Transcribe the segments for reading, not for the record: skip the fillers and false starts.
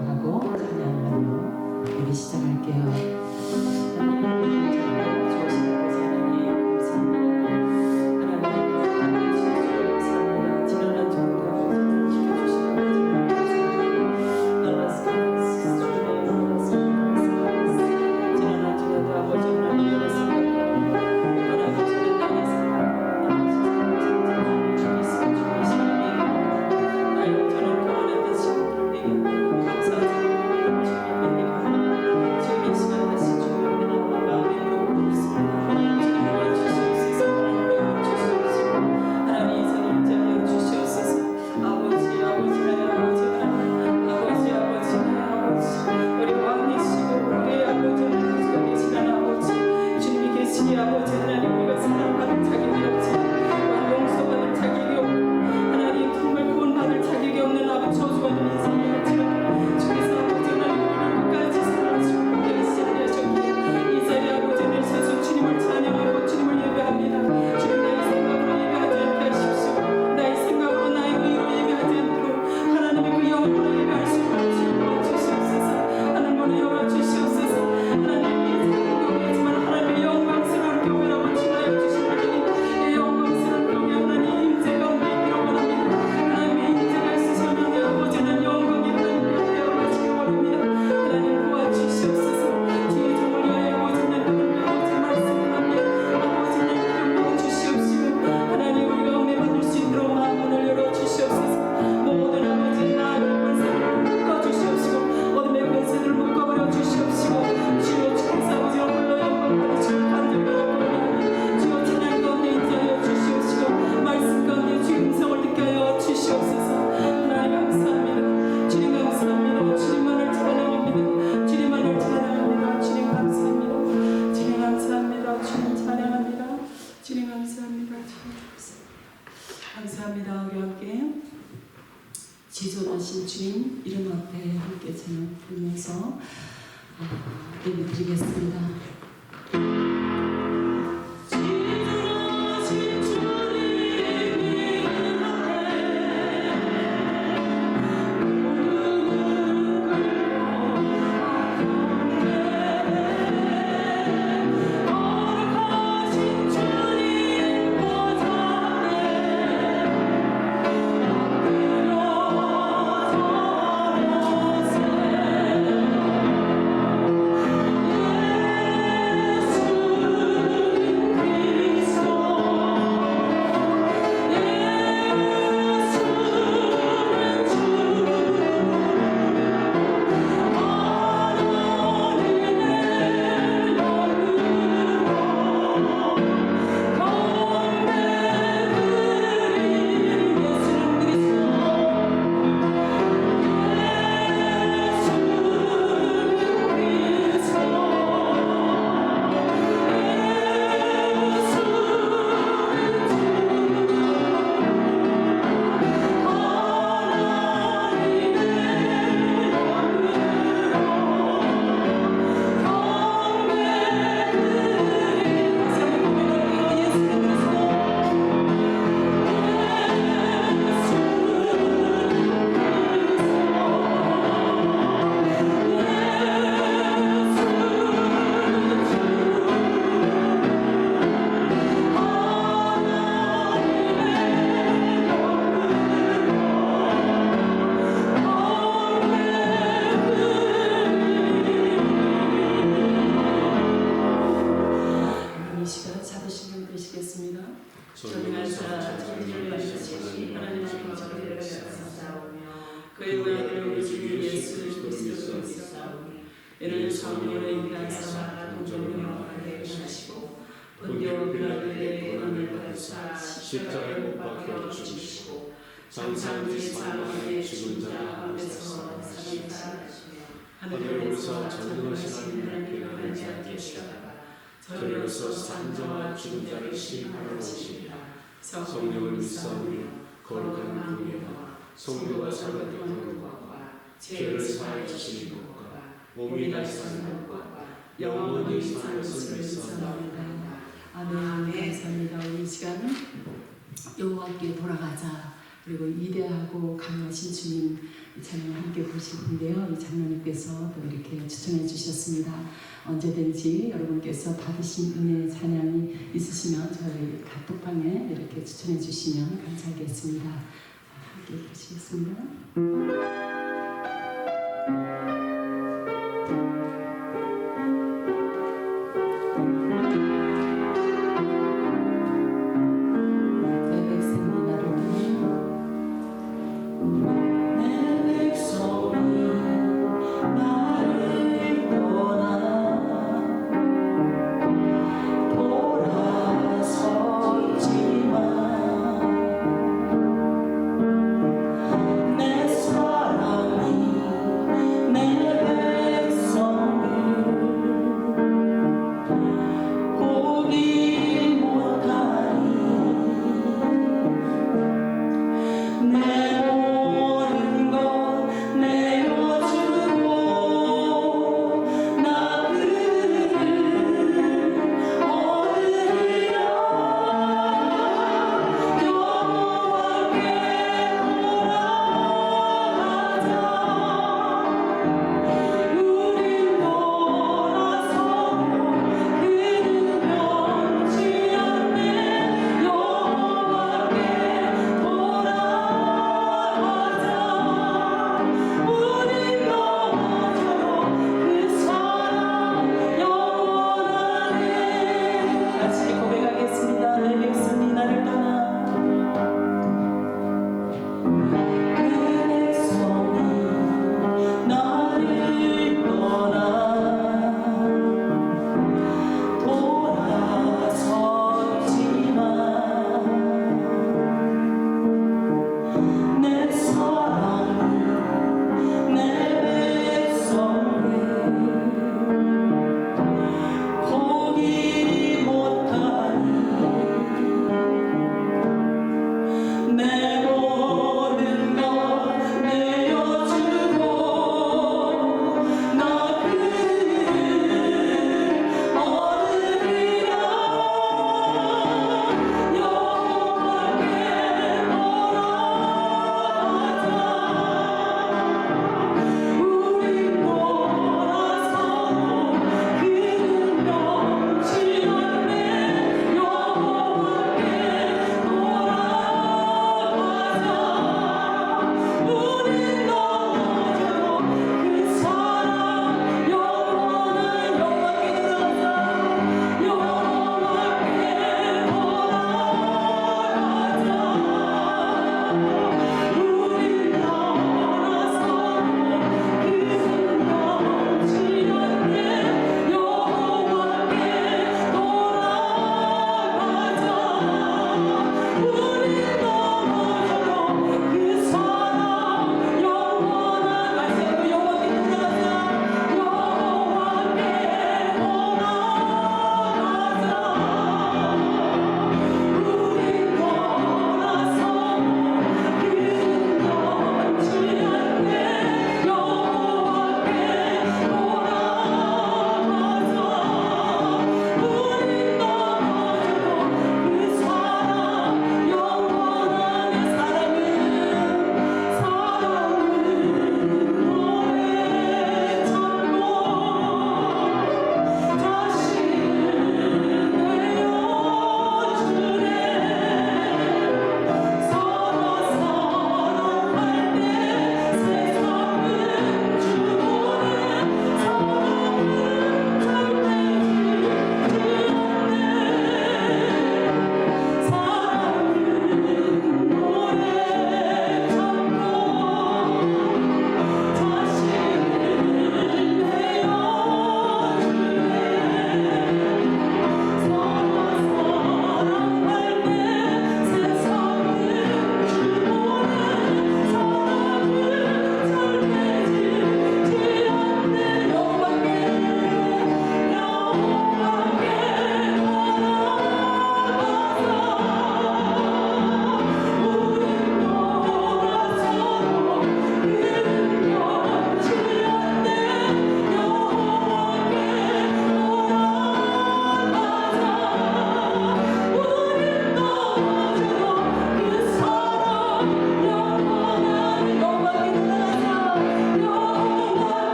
기도하고 찬양하며 예배 시작할게요. 감사합니다. 우리 함께 지존하신 주님 이름 앞에 함께 찬양 부르면서 예배 드리겠습니다. 이는 성령으로 인하사 동정녀와 하시고 본디오 빌라도의 고난을 받으사 십자가에 못 박혀 죽으시고 장사한지 사망의 죽은 자 가운데서 살아나시며 하늘에 오르사 전능하신 하나님께 하지 않겠시다가 저희로서 산자와 죽은 자를 심판하러 오시리라. 성령을 믿사오며 거룩한 공예와 성도가 살아나는 것과 죄를 사하여 주시는 것과 몸이 다시 사는 것과 영원히 사는 것을 믿사옵나이다. 아멘. 감사합니다. 우리 이 시간은 여호와께 돌아가자 그리고 위대하고 강하신 주님 이 찬양 함께 부르실 텐데요. 이 장로님께서 또 이렇게 추천해 주셨습니다. 언제든지 여러분께서 받으신 은혜 찬양이 있으시면 저희 카톡방에 이렇게 추천해 주시면 감사하겠습니다. 함께 부르시겠습니다.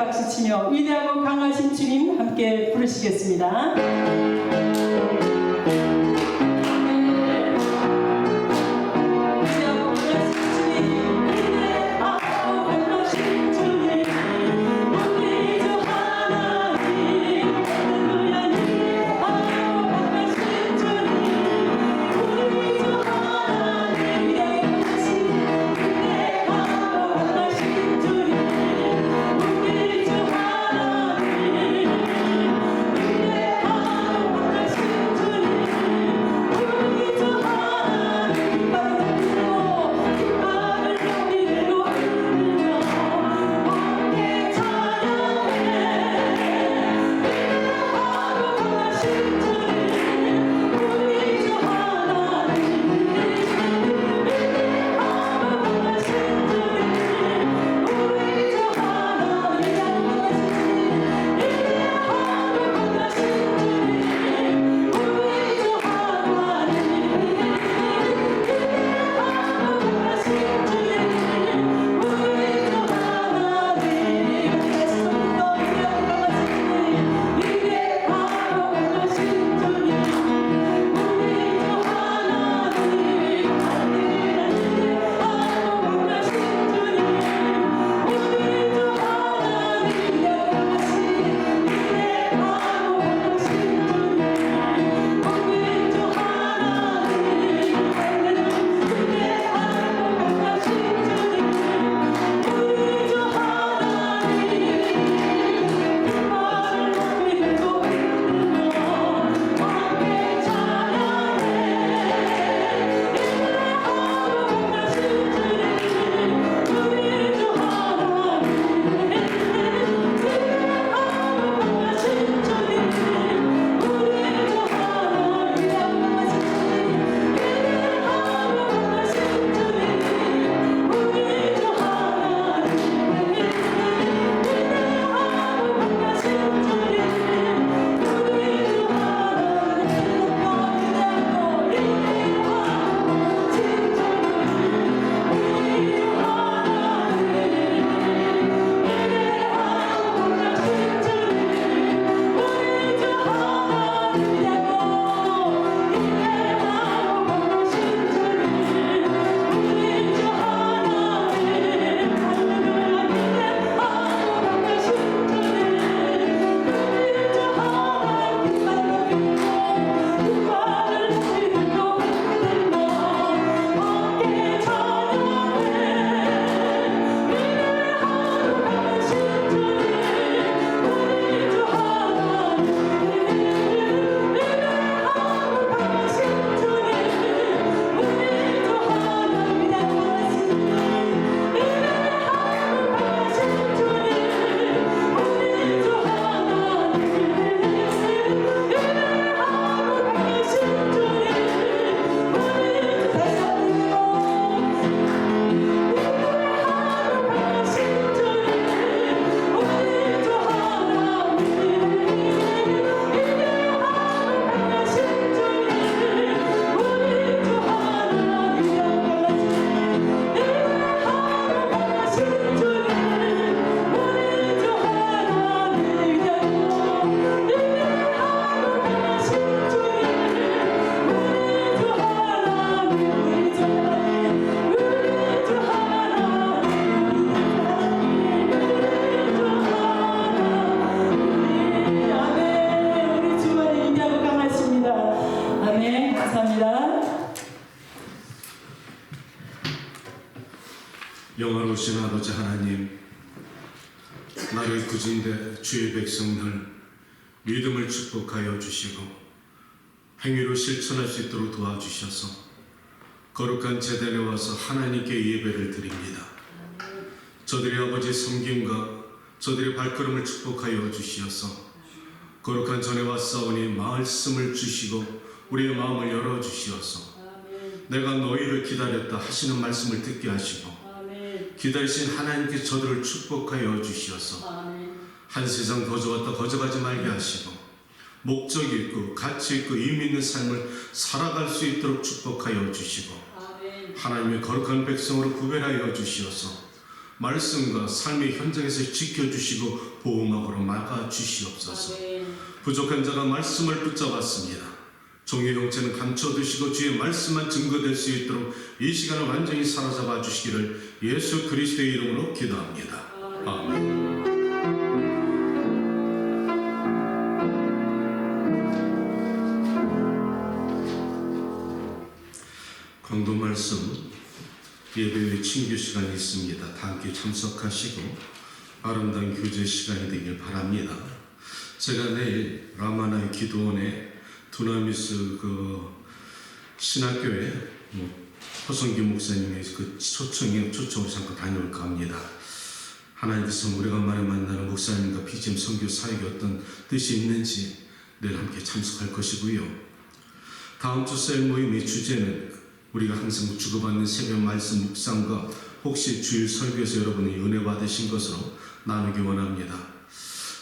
박수치며 위대하고 강하신 주님 함께 부르시겠습니다. 영원하신 아버지 하나님, 나를 굳은데 주의 백성들 믿음을 축복하여 주시고 행위로 실천할 수 있도록 도와주셔서 거룩한 제단에 와서 하나님께 예배를 드립니다. 저들의 아버지 섬김과 저들의 발걸음을 축복하여 주시어서 거룩한 전에 왔사오니 말씀을 주시고 우리의 마음을 열어주시어서 내가 너희를 기다렸다 하시는 말씀을 듣게 하시고 기다리신 하나님께 저들을 축복하여 주시어서 한 세상 거저왔다 거저가지 말게 하시고 목적이 있고 가치 있고 의미 있는 삶을 살아갈 수 있도록 축복하여 주시고 하나님의 거룩한 백성으로 구별하여 주시어서 말씀과 삶의 현장에서 지켜주시고 보호막으로 막아주시옵소서. 부족한 자가 말씀을 붙잡았습니다. 종의 형체는 감춰두시고 주의 말씀만 증거될 수 있도록 이 시간을 완전히 사로잡아 주시기를 예수 그리스도의 이름으로 기도합니다. 아멘. 강도 말씀 예배 후 친교 시간이 있습니다. 다 함께 참석하시고 아름다운 교제 시간이 되길 바랍니다. 제가 내일 라마나의 기도원에 두나미스 신학교에 허성규 목사님의 초청을 잠깐 다녀올까 합니다. 하나님께서 오래간만에 만나는 목사님과 BGM 선교 사역에 어떤 뜻이 있는지 내일 함께 참석할 것이고요. 다음 주 셀 모임의 주제는 우리가 항상 주고받는 새벽 말씀 묵상과 혹시 주일 설교에서 여러분이 은혜 받으신 것으로 나누기 원합니다.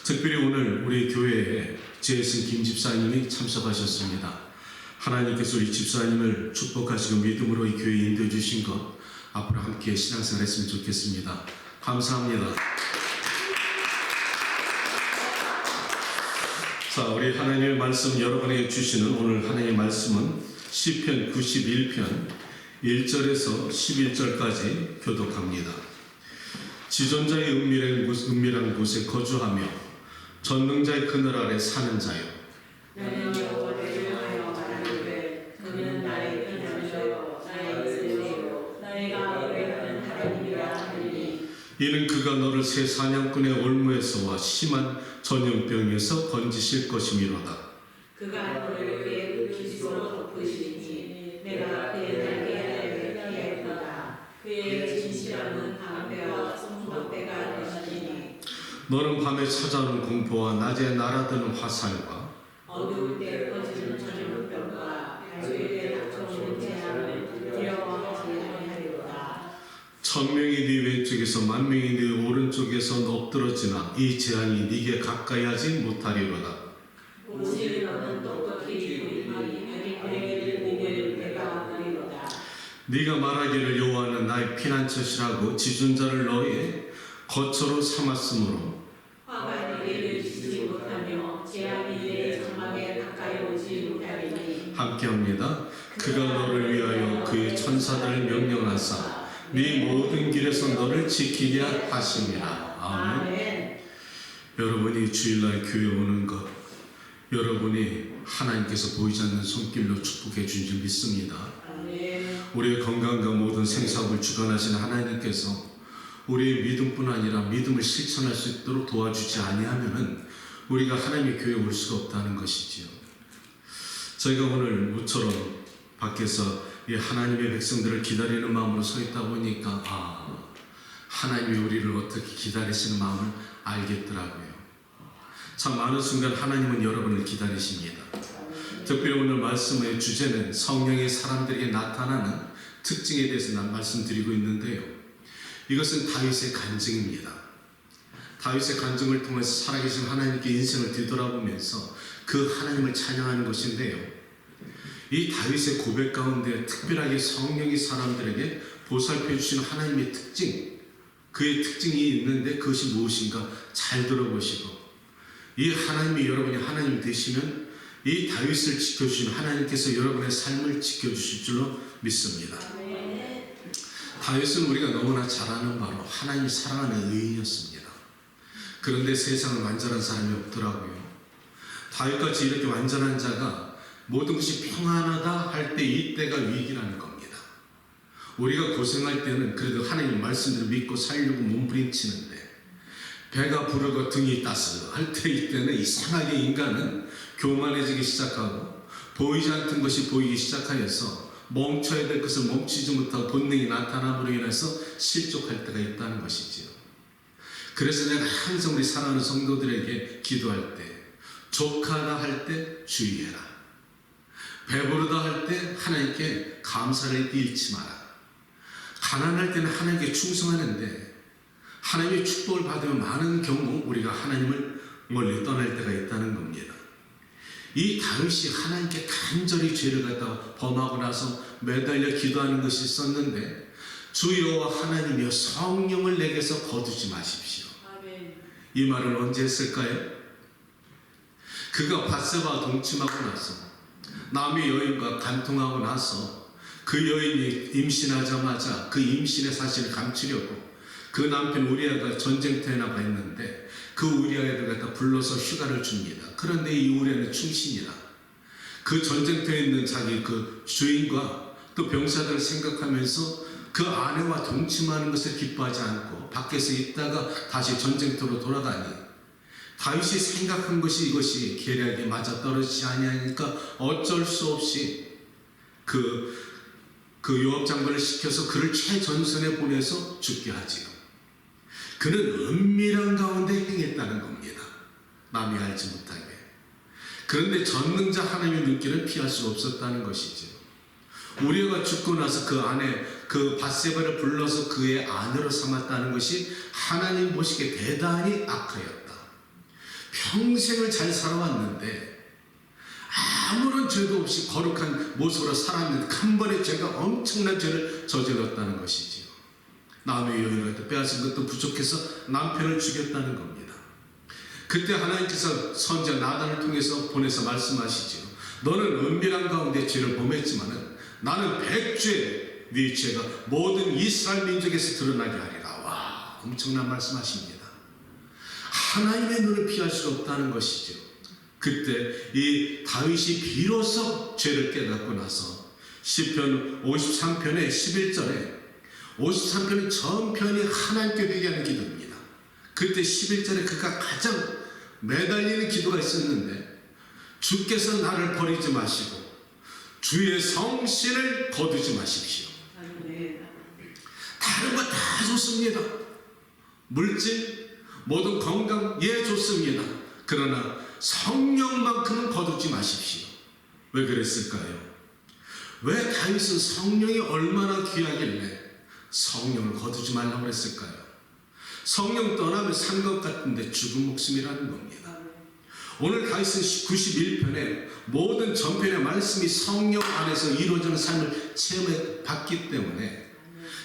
특별히 오늘 우리 교회에 재승 김 집사님이 참석하셨습니다. 하나님께서 우리 집사님을 축복하시고 믿음으로 이 교회에 인도해 주신 것 앞으로 함께 신앙생활 했으면 좋겠습니다. 감사합니다. 자, 우리 하나님의 말씀 여러분에게 주시는 오늘 하나님의 말씀은 시편 91편 1절에서 11절까지 교독합니다. 지존자의 은밀한 곳에 거주하며 전능자의 그늘 아래 사는 자요, 나는 여호와를 향하여 말하기를 그는 나의 편향이요 나의 의지요 내가 의뢰하는 하나님이라 하리니 이는 그가 너를 새 사냥꾼의 올무에서와 심한 전염병에서 건지실 것이미로다. 그가 너를 그의 기지로 덮으시니 내가 그의 날개를 피하였도다. 그의 진실함은 방패와 성소대가 되시니 너는 밤에 찾아오는 공포와 낮에 날아드는 화살과 어두울 때 퍼지는 전염병과 발소리에 닥쳐오는 재앙을 두려워하지 아니하리로다. 1000명이 네 왼쪽에서 10,000명이 네 오른쪽에서 엎드러지나 이 재앙이 네게 가까이 하지 못하리로다. 오직 너는 똑똑히 부인하니 그에게 보기를 내가 보리로다. 네가 말하기를 여호와는 나의 피난처시라고 지존자를 너의 거처로 삼았으므로 화가 내게 지지 못하며 재앙이 내 장막에 가까이 오지 못하리니 함께합니다. 그가 너를 위하여 그의 천사들을 명령하사 네 모든 길에서 너를 지키게 하심이라. 아멘. 아멘. 여러분이 주일날 교회 오는 것, 여러분이 하나님께서 보이지 않는 손길로 축복해 주신 줄 믿습니다. 아멘. 우리의 건강과 모든 생사업을 주관하시는 하나님께서 우리의 믿음뿐 아니라 믿음을 실천할 수 있도록 도와주지 아니하면은 우리가 하나님의 교회에 올 수가 없다는 것이지요. 저희가 오늘 모처럼 밖에서 이 하나님의 백성들을 기다리는 마음으로 서 있다 보니까 하나님이 우리를 어떻게 기다리시는 마음을 알겠더라고요. 참 많은 순간 하나님은 여러분을 기다리십니다. 특별히 오늘 말씀의 주제는 성령의 사람들에게 나타나는 특징에 대해서 난 말씀드리고 있는데요. 이것은 다윗의 간증입니다. 다윗의 간증을 통해서 살아계신 하나님께 인생을 뒤돌아보면서 그 하나님을 찬양하는 것인데요. 이 다윗의 고백 가운데 특별하게 성령이 사람들에게 보살펴 주시는 하나님의 특징, 그의 특징이 있는데 그것이 무엇인가 잘 들어보시고 이 하나님이 여러분이 하나님 되시면 이 다윗을 지켜주신 하나님께서 여러분의 삶을 지켜주실 줄로 믿습니다. 다윗은 우리가 너무나 잘 아는 바로 하나님이 사랑하는 의인이었습니다. 그런데 세상은 완전한 사람이 없더라고요. 다윗같이 이렇게 완전한 자가 모든 것이 평안하다 할 때 이때가 위기라는 겁니다. 우리가 고생할 때는 그래도 하나님 말씀대로 믿고 살려고 몸부림치는데 배가 부르고 등이 따스할 때 이때는 이상하게 인간은 교만해지기 시작하고 보이지 않던 것이 보이기 시작하여서 멈춰야 될 것을 멈추지 못하고 본능이 나타남으로 인해서 실족할 때가 있다는 것이지요. 그래서 내가 항상 우리 사랑하는 성도들에게 기도할 때 족하다 할 때 주의해라. 배부르다 할 때 하나님께 감사를 잃지 마라. 가난할 때는 하나님께 충성하는데 하나님의 축복을 받으면 많은 경우 우리가 하나님을 멀리 떠날 때가 있다는 겁니다. 이 다윗이 하나님께 간절히 죄를 갖다 범하고 나서 매달려 기도하는 것이 있었는데 주 여호와 하나님이여 성령을 내게서 거두지 마십시오. 아멘. 이 말을 언제 했을까요? 그가 밧세바와 동침하고 나서 남의 여인과 간통하고 나서 그 여인이 임신하자마자 그 임신의 사실을 감추려고 그 남편 우리아가 전쟁터에 나가 있는데 그 우리아를 갖다 불러서 휴가를 줍니다. 그런데 이 우리아는 충신이라 그 전쟁터에 있는 자기 그 주인과 또 병사들을 생각하면서 그 아내와 동침하는 것을 기뻐하지 않고 밖에서 있다가 다시 전쟁터로 돌아가니 다윗이 생각한 것이 이것이 계략에 맞아떨어지지 아니하니까 어쩔 수 없이 그 요압 장관을 시켜서 그를 최전선에 보내서 죽게 하지요. 그는 은밀한 가운데 행했다는 겁니다. 남이 알지 못하게. 그런데 전능자 하나님의 눈길을 피할 수 없었다는 것이죠. 우리아가 죽고 나서 그 아내 그 밧세바를 불러서 그의 아내로 삼았다는 것이 하나님 보시기에 대단히 악하였다. 평생을 잘 살아왔는데 아무런 죄도 없이 거룩한 모습으로 살았는데 한 번의 죄가 엄청난 죄를 저질렀다는 것이지요. 남의 여인을 빼앗은 것도 부족해서 남편을 죽였다는 겁니다. 그때 하나님께서 선지자 나단을 통해서 보내서 말씀하시지요. 너는 은밀한 가운데 죄를 범했지만은 나는 백죄 네 죄가 모든 이스라엘 민족에서 드러나게 하리라. 와, 엄청난 말씀하십니다. 하나님의 눈을 피할 수 없다는 것이죠. 그때 이 다윗이 비로소 죄를 깨닫고 나서 시편 53편의 11절에 53편은 전편이 하나님께 회개하는 기도입니다. 그때 11절에 그가 가장 매달리는 기도가 있었는데 주께서 나를 버리지 마시고 주의 성신을 거두지 마십시오. 다른 거 다 좋습니다. 물질, 모든 건강, 예 좋습니다. 그러나 성령만큼은 거두지 마십시오. 왜 그랬을까요? 왜 다윗은 성령이 얼마나 귀하길래 성령을 거두지 말라고 했을까요? 성령 떠나면 산 것 같은데 죽은 목숨이라는 겁니다. 오늘 다윗은 91편에 모든 전편의 말씀이 성령 안에서 이루어지는 삶을 체험해 봤기 때문에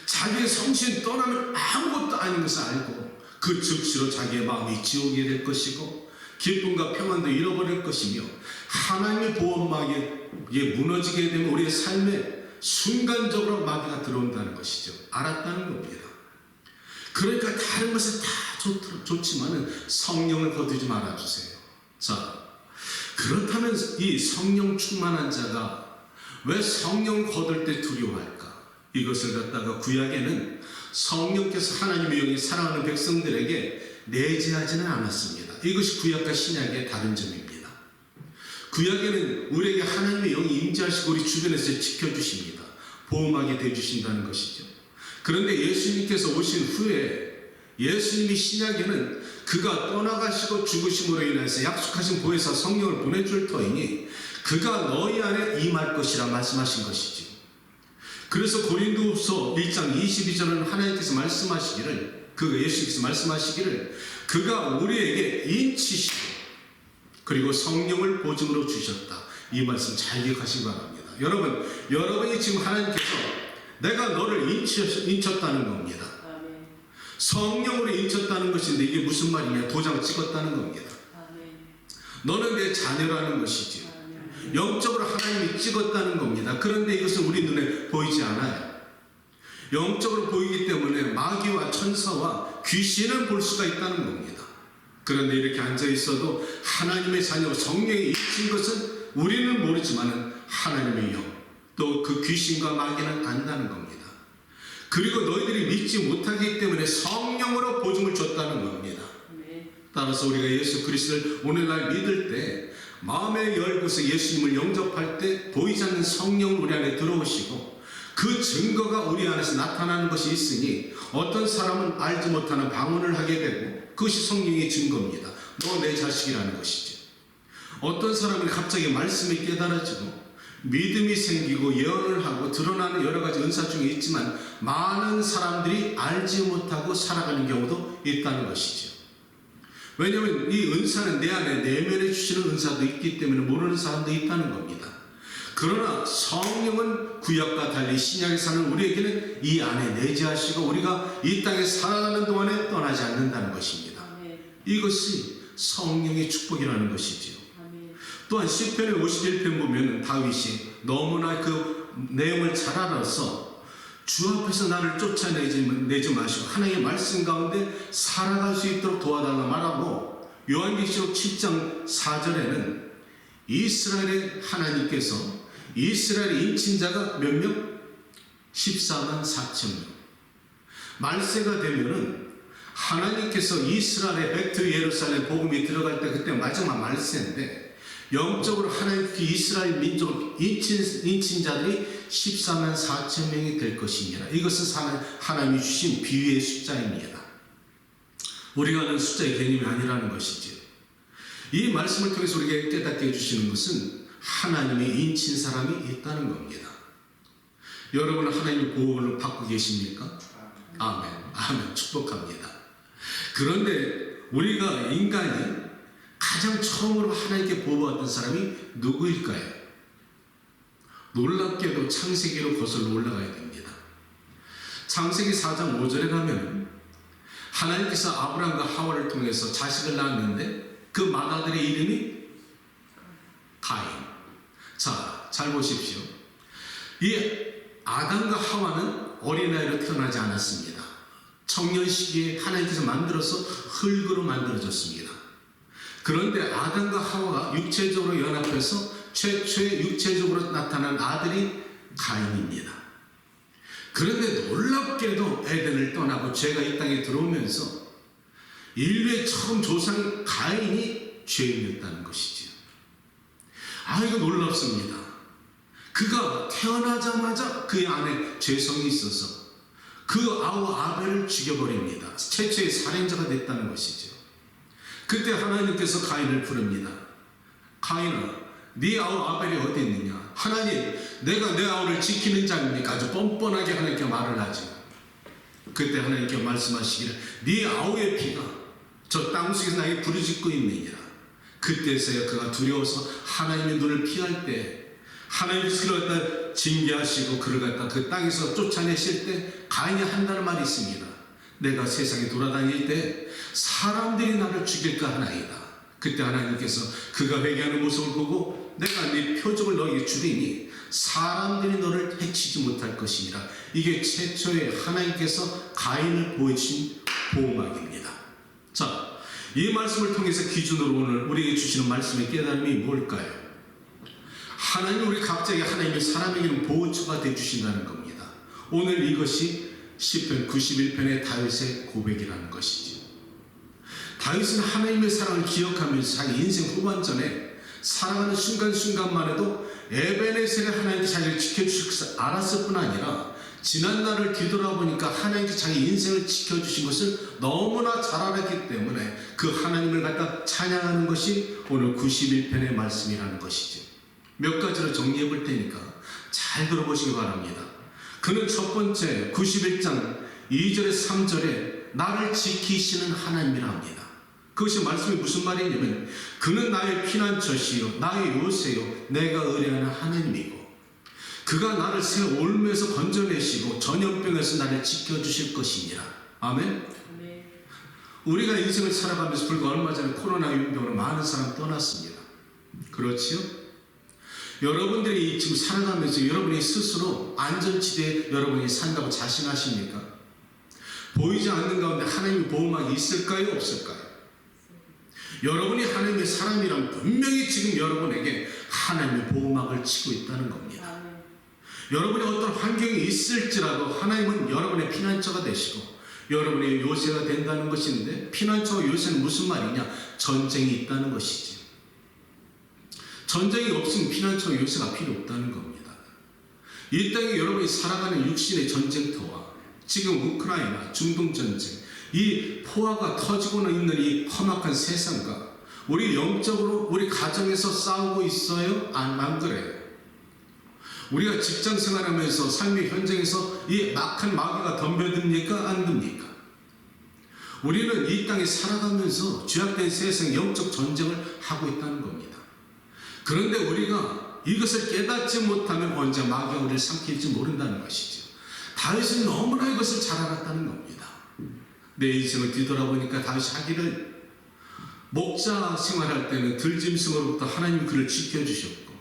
자기의 성신 떠나면 아무것도 아닌 것을 알고 그 즉시로 자기의 마음이 지옥이 될 것이고 기쁨과 평안도 잃어버릴 것이며 하나님의 보호막에 무너지게 되면 우리의 삶에 순간적으로 마귀가 들어온다는 것이죠. 알았다는 겁니다. 그러니까 다른 것은 다 좋지만은 성령을 거두지 말아주세요. 자, 그렇다면 이 성령 충만한 자가 왜 성령 거둘 때 두려워할까? 이것을 갖다가 구약에는 성령께서 하나님의 영이 사랑하는 백성들에게 내재하지는 않았습니다. 이것이 구약과 신약의 다른 점입니다. 구약에는 우리에게 하나님의 영이 임재하시고 우리 주변에서 지켜주십니다. 보호막이 되어주신다는 것이죠. 그런데 예수님께서 오신 후에 예수님이 신약에는 그가 떠나가시고 죽으심으로 인해서 약속하신 보혜사 성령을 보내줄 터이니 그가 너희 안에 임할 것이라 말씀하신 것이죠. 그래서 고린도후서 1장 22절은 하나님께서 말씀하시기를 예수님께서 말씀하시기를 그가 우리에게 인치시고 그리고 성령을 보증으로 주셨다. 이 말씀 잘 기억하시기 바랍니다. 여러분이 지금 하나님께서 내가 너를 인쳤다는 겁니다. 성령으로 인쳤다는 것인데 이게 무슨 말이냐? 도장 찍었다는 겁니다. 너는 내 자녀라는 것이지요. 영적으로 하나님이 찍었다는 겁니다. 그런데 이것은 우리 눈에 보이지 않아요. 영적으로 보이기 때문에 마귀와 천사와 귀신을 볼 수가 있다는 겁니다. 그런데 이렇게 앉아 있어도 하나님의 자녀 성령이 인친 것은 우리는 모르지만 하나님의 영, 또 그 귀신과 마귀는 안다는 겁니다. 그리고 너희들이 믿지 못하기 때문에 성령으로 보증을 줬다는 겁니다. 따라서 우리가 예수 그리스도를 오늘날 믿을 때 마음에 열고서 예수님을 영접할 때 보이지 않는 성령을 우리 안에 들어오시고 그 증거가 우리 안에서 나타나는 것이 있으니 어떤 사람은 알지 못하는 방언을 하게 되고 그것이 성령의 증거입니다. 너 내 자식이라는 것이죠. 어떤 사람은 갑자기 말씀이 깨달아지고 믿음이 생기고 예언을 하고 드러나는 여러 가지 은사 중에 있지만 많은 사람들이 알지 못하고 살아가는 경우도 있다는 것이죠. 왜냐하면 이 은사는 내 안에 내면에 주시는 은사도 있기 때문에 모르는 사람도 있다는 겁니다. 그러나 성령은 구약과 달리 신약에 사는 우리에게는 이 안에 내재하시고 우리가 이 땅에 살아가는 동안에 떠나지 않는다는 것입니다. 아멘. 이것이 성령의 축복이라는 것이지요. 아멘. 또한 시편의 51편 보면 다윗이 너무나 그 내용을 잘 알아서 주 앞에서 나를 쫓아내지 마시고 하나님의 말씀 가운데 살아갈 수 있도록 도와달라 말하고, 요한계시록 7장 4절에는 이스라엘의 하나님께서 이스라엘의 인친자가 몇 명? 14만 4천 명. 말세가 되면은 하나님께서 이스라엘의 백투 예루살렘 복음이 들어갈 때 그때 마지막 말세인데, 영적으로 하나님 이스라엘 민족 인친자들이 14만 4천 명이 될 것입니다. 이것은 하나님이 주신 비유의 숫자입니다. 우리가 아는 숫자의 개념이 아니라는 것이죠. 이 말씀을 통해서 우리에게 깨닫게 해주시는 것은 하나님의 인친 사람이 있다는 겁니다. 여러분은 하나님의 보호를 받고 계십니까? 아멘. 아멘. 축복합니다. 그런데 우리가 인간이 가장 처음으로 하나님께 보호받던 사람이 누구일까요? 놀랍게도 창세기로 거슬러 올라가야 됩니다. 창세기 4장 5절에 가면 하나님께서 아브라함과 하와를 통해서 자식을 낳았는데 그 맏아들의 이름이 가인. 자, 잘 보십시오. 이 아담과 하와는 어린아이로 태어나지 않았습니다. 청년 시기에 하나님께서 만들어서 흙으로 만들어졌습니다. 그런데 아담과 하와가 육체적으로 연합해서 최초의 육체적으로 나타난 아들이 가인입니다. 그런데 놀랍게도 에덴을 떠나고 죄가 이 땅에 들어오면서 인류의 처음 조상 가인이 죄인이었다는 것이죠. 이거 놀랍습니다. 그가 태어나자마자 그 안에 죄성이 있어서 그 아우 아벨을 죽여버립니다. 최초의 살인자가 됐다는 것이죠. 그때 하나님께서 가인을 부릅니다. 가인아, 네 아우 아벨이 어디 있느냐? 하나님, 내가 내 아우를 지키는 자입니까? 아주 뻔뻔하게 하나님께 말을 하죠. 그때 하나님께 말씀하시기를 네 아우의 피가 저 땅속에서 나에게 부르짖고 있느니라. 그때서야 그가 두려워서 하나님의 눈을 피할 때 하나님께서 그를 갖다 징계하시고 그를 갖다 그 땅에서 쫓아내실 때 가인이 한다는 말이 있습니다. 내가 세상에 돌아다닐 때 사람들이 나를 죽일까 하나이다. 그때 하나님께서 그가 회개하는 모습을 보고 내가 네 표적을 너에게 주리니 사람들이 너를 해치지 못할 것이니라. 이게 최초의 하나님께서 가인을 보여주신 보호막입니다. 자, 이 말씀을 통해서 기준으로 오늘 우리에게 주시는 말씀의 깨달음이 뭘까요? 하나님 우리 각자에게 하나님의 사람에게는 보호처가 되어주신다는 겁니다. 오늘 이것이 시편 91편의 다윗의 고백이라는 것이죠. 다윗은 하나님의 사랑을 기억하면서 자기 인생 후반전에 살아가는 순간순간만 해도 에베네셀의 하나님께 자기를 지켜주실 것을 알았을 뿐 아니라 지난날을 뒤돌아보니까 하나님께 자기 인생을 지켜주신 것을 너무나 잘 알았기 때문에 그 하나님을 갖다 찬양하는 것이 오늘 91편의 말씀이라는 것이죠. 몇 가지로 정리해 볼 테니까 잘 들어보시기 바랍니다. 그는 첫 번째 91장 2절에 3절에 나를 지키시는 하나님이라 합니다. 그것이 말씀이 무슨 말이냐면 그는 나의 피난처시요 나의 요새요 내가 의뢰하는 하나님이고 그가 나를 새 올무에서 건져내시고 전염병에서 나를 지켜주실 것이니라. 아멘. 아멘. 우리가 인생을 살아가면서 불과 얼마 전에 코로나 유병으로 많은 사람 떠났습니다. 그렇지요? 여러분들이 지금 살아가면서 여러분이 스스로 안전지대에 여러분이 산다고 자신하십니까? 보이지 않는 가운데 하나님의 보호막이 있을까요? 없을까요? 여러분이 하나님의 사람이라면 분명히 지금 여러분에게 하나님의 보호막을 치고 있다는 겁니다. 아멘. 여러분의 어떤 환경이 있을지라도 하나님은 여러분의 피난처가 되시고 여러분의 요새가 된다는 것인데, 피난처와 요새는 무슨 말이냐? 전쟁이 있다는 것이지. 전쟁이 없으면 피난처와 요새가 필요 없다는 겁니다. 이 땅에 여러분이 살아가는 육신의 전쟁터와 지금 우크라이나 중동 전쟁, 이 포화가 터지고는 있는 이 험악한 세상과 우리 영적으로 우리 가정에서 싸우고 있어요? 안 그래요? 우리가 직장 생활하면서 삶의 현장에서 이 막한 마귀가 덤벼듭니까? 안 듭니까? 우리는 이 땅에 살아가면서 죄악된 세상 영적 전쟁을 하고 있다는 겁니다. 그런데 우리가 이것을 깨닫지 못하면 언제 마귀가 우리를 삼킬지 모른다는 것이죠. 다윗은 너무나 이것을 잘 알았다는 겁니다. 내 인생을 뒤돌아보니까 다윗이 하기를 목자 생활할 때는 들짐승으로부터 하나님이 그를 지켜주셨고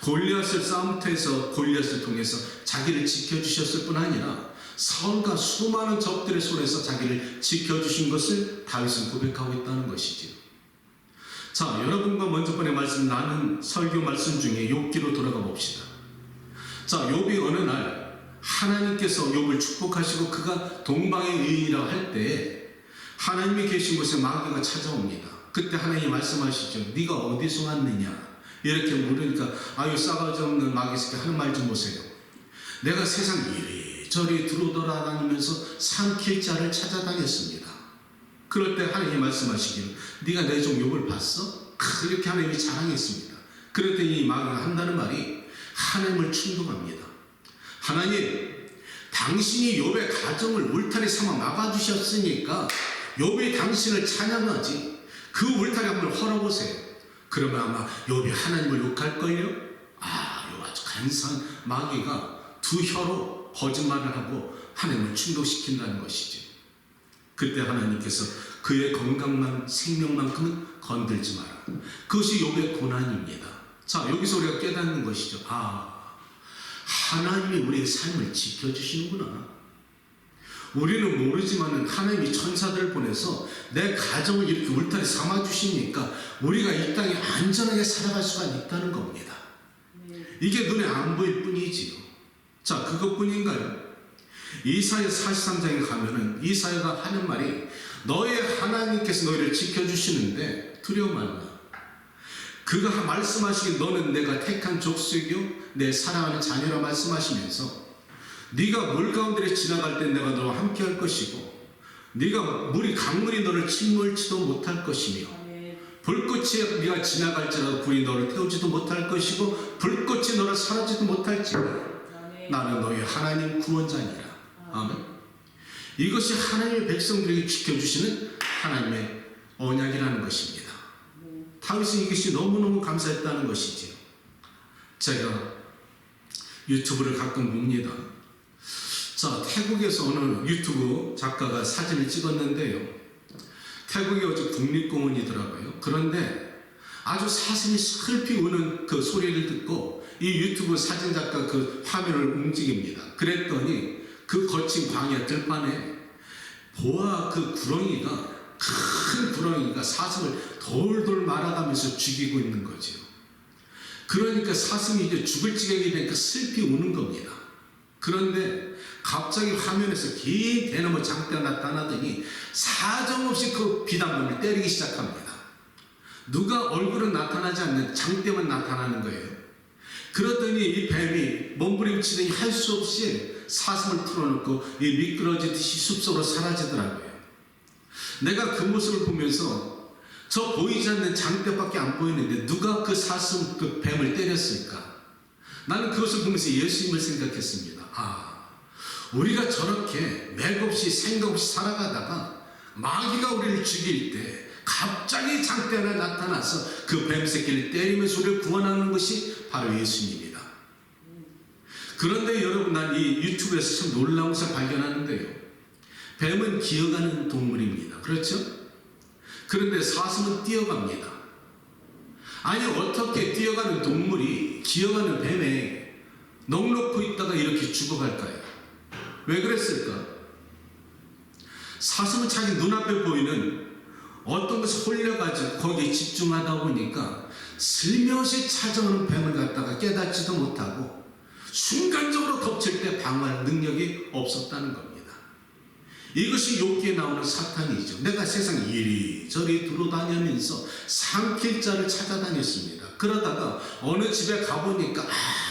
골리앗을 싸움터에서 골리앗을 통해서 자기를 지켜주셨을 뿐 아니라 사울과 수많은 적들의 손에서 자기를 지켜주신 것을 다윗은 고백하고 있다는 것이죠. 자, 여러분과 먼저 번에 말씀 나눈 설교 말씀 중에 욥기로 돌아가 봅시다. 자, 욥이 어느 날 하나님께서 욥을 축복하시고 그가 동방의 의인이라고 할 때에 하나님이 계신 곳에 마귀가 찾아옵니다. 그때 하나님이 말씀하시죠. 네가 어디서 왔느냐? 이렇게 물으니까 아유 싸가지 없는 마귀 새끼 하는 말 좀 보세요. 내가 세상 이리저리 들어돌아다니면서 삼킬 자를 찾아다녔습니다. 그럴 때 하나님이 말씀하시기를 네가 내 종 욥을 봤어? 이렇게 하나님이 자랑했습니다. 그랬더니 마귀가 한다는 말이 하나님을 충동합니다. 하나님, 당신이 욥의 가정을 울타리 삼아 막아주셨으니까 욥이 당신을 찬양하지 그 울타리 한번 헐어보세요. 그러면 아마 욥이 하나님을 욕할걸요? 욥 아주 간사한 마귀가 두 혀로 거짓말을 하고 하나님을 충동시킨다는 것이죠. 그때 하나님께서 그의 건강만 생명만큼은 건들지 마라. 그것이 욥의 고난입니다. 자, 여기서 우리가 깨닫는 것이죠. 하나님이 우리의 삶을 지켜주시는구나. 우리는 모르지만 하나님이 천사들을 보내서 내 가정을 이렇게 울타리 삼아주시니까 우리가 이 땅에 안전하게 살아갈 수가 있다는 겁니다. 이게 눈에 안 보일 뿐이지요. 자, 그것뿐인가요? 이사야 43장에 가면은 이사야가 하는 말이 너의 하나님께서 너희를 지켜주시는데 두려워 말라. 그가 말씀하시길 너는 내가 택한 족속이요 내 사랑하는 자녀라 말씀하시면서 네가 물 가운데 지나갈 때 내가 너와 함께 할 것이고 네가 강물이 너를 침몰치도 못할 것이며 불꽃이 네가 지나갈지라도 불이 너를 태우지도 못할 것이고 불꽃이 너를 사라지도 못할지라 나는 너의 하나님 구원자니라. 아멘. 이것이 하나님의 백성들에게 지켜주시는 하나님의 언약이라는 것입니다. 다윗은 이것이 너무너무 감사했다는 것이지요. 제가 유튜브를 가끔 봅니다. 자, 태국에서 어느 유튜브 작가가 사진을 찍었는데요. 태국이 어제 국립공원이더라고요. 그런데 아주 사슴이 슬피 우는 그 소리를 듣고 이 유튜브 사진작가 그 화면을 움직입니다. 그랬더니 그 거친 광야 들판에 보아 그 구렁이가 큰 구렁이가 사슴을 돌돌 말아가면서 죽이고 있는 거죠. 그러니까 사슴이 이제 죽을 지경이 되니까 슬피 우는 겁니다. 그런데 갑자기 화면에서 긴 대나무 장대가 나타나더니 사정없이 그 비단봉을 때리기 시작합니다. 누가 얼굴은 나타나지 않는 장대만 나타나는 거예요. 그러더니 이 뱀이 몸부림치더니 할 수 없이 사슴을 풀어놓고 이 미끄러지듯이 숲속으로 사라지더라고요. 내가 그 모습을 보면서 저 보이지 않는 장대밖에 안 보이는데 누가 그 사슴, 그 뱀을 때렸을까? 나는 그것을 보면서 예수님을 생각했습니다. 우리가 저렇게 맥없이 생각 없이 살아가다가 마귀가 우리를 죽일 때 갑자기 장대 하나 나타나서 그 뱀 새끼를 때리면서 우리를 구원하는 것이 바로 예수님입니다. 그런데 여러분, 난 이 유튜브에서 참 놀라운 것을 발견하는데요. 뱀은 기어가는 동물입니다. 그렇죠? 그런데 사슴은 뛰어갑니다. 아니, 어떻게 뛰어가는 동물이 기어가는 뱀에 넋놓고 있다가 이렇게 죽어갈까요? 왜 그랬을까? 사슴은 자기 눈앞에 보이는 어떤 것에 홀려가지고 거기에 집중하다 보니까 슬며시 찾아오는 뱀을 갖다가 깨닫지도 못하고 순간적으로 덮칠 때 방어할 능력이 없었다는 겁니다. 이것이 욥기에 나오는 사탄이죠. 내가 세상 이리저리 돌아다니면서 삼킬 자를 찾아다녔습니다. 그러다가 어느 집에 가보니까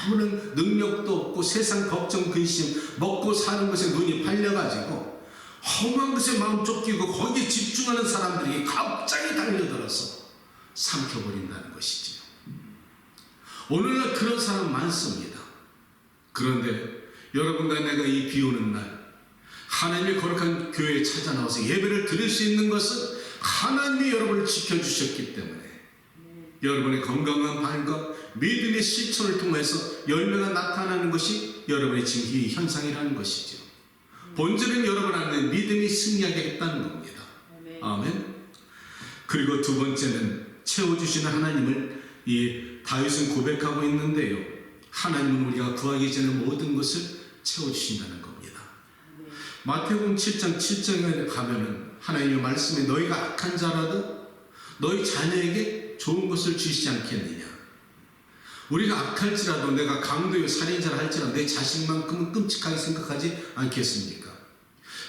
아무런 능력도 없고 세상 걱정 근심 먹고 사는 것에 눈이 팔려가지고 험한 것에 마음 쫓기고 거기에 집중하는 사람들이 갑자기 달려들어서 삼켜버린다는 것이지요. 오늘날 그런 사람 많습니다. 그런데 여러분과 내가 이 비오는 날 하나님의 거룩한 교회에 찾아 나와서 예배를 드릴 수 있는 것은 하나님이 여러분을 지켜주셨기 때문에 여러분의 건강한 발과 믿음의 실천을 통해서 열매가 나타나는 것이 여러분의 지금 이 현상이라는 것이죠. 본질은 여러분 안에 믿음이 승리하게 했다는 겁니다. 아멘. 그리고 두 번째는 채워주시는 하나님을 이 다윗은 고백하고 있는데요. 하나님은 우리가 구하기 전에 모든 것을 채워주신다는 겁니다. 마태복음 7장 7절에 가면은 하나님의 말씀에 너희가 악한 자라도 너희 자녀에게 좋은 것을 주시지 않겠느냐. 우리가 악할지라도 내가 강도요 살인자라 할지라도 내 자식만큼은 끔찍하게 생각하지 않겠습니까?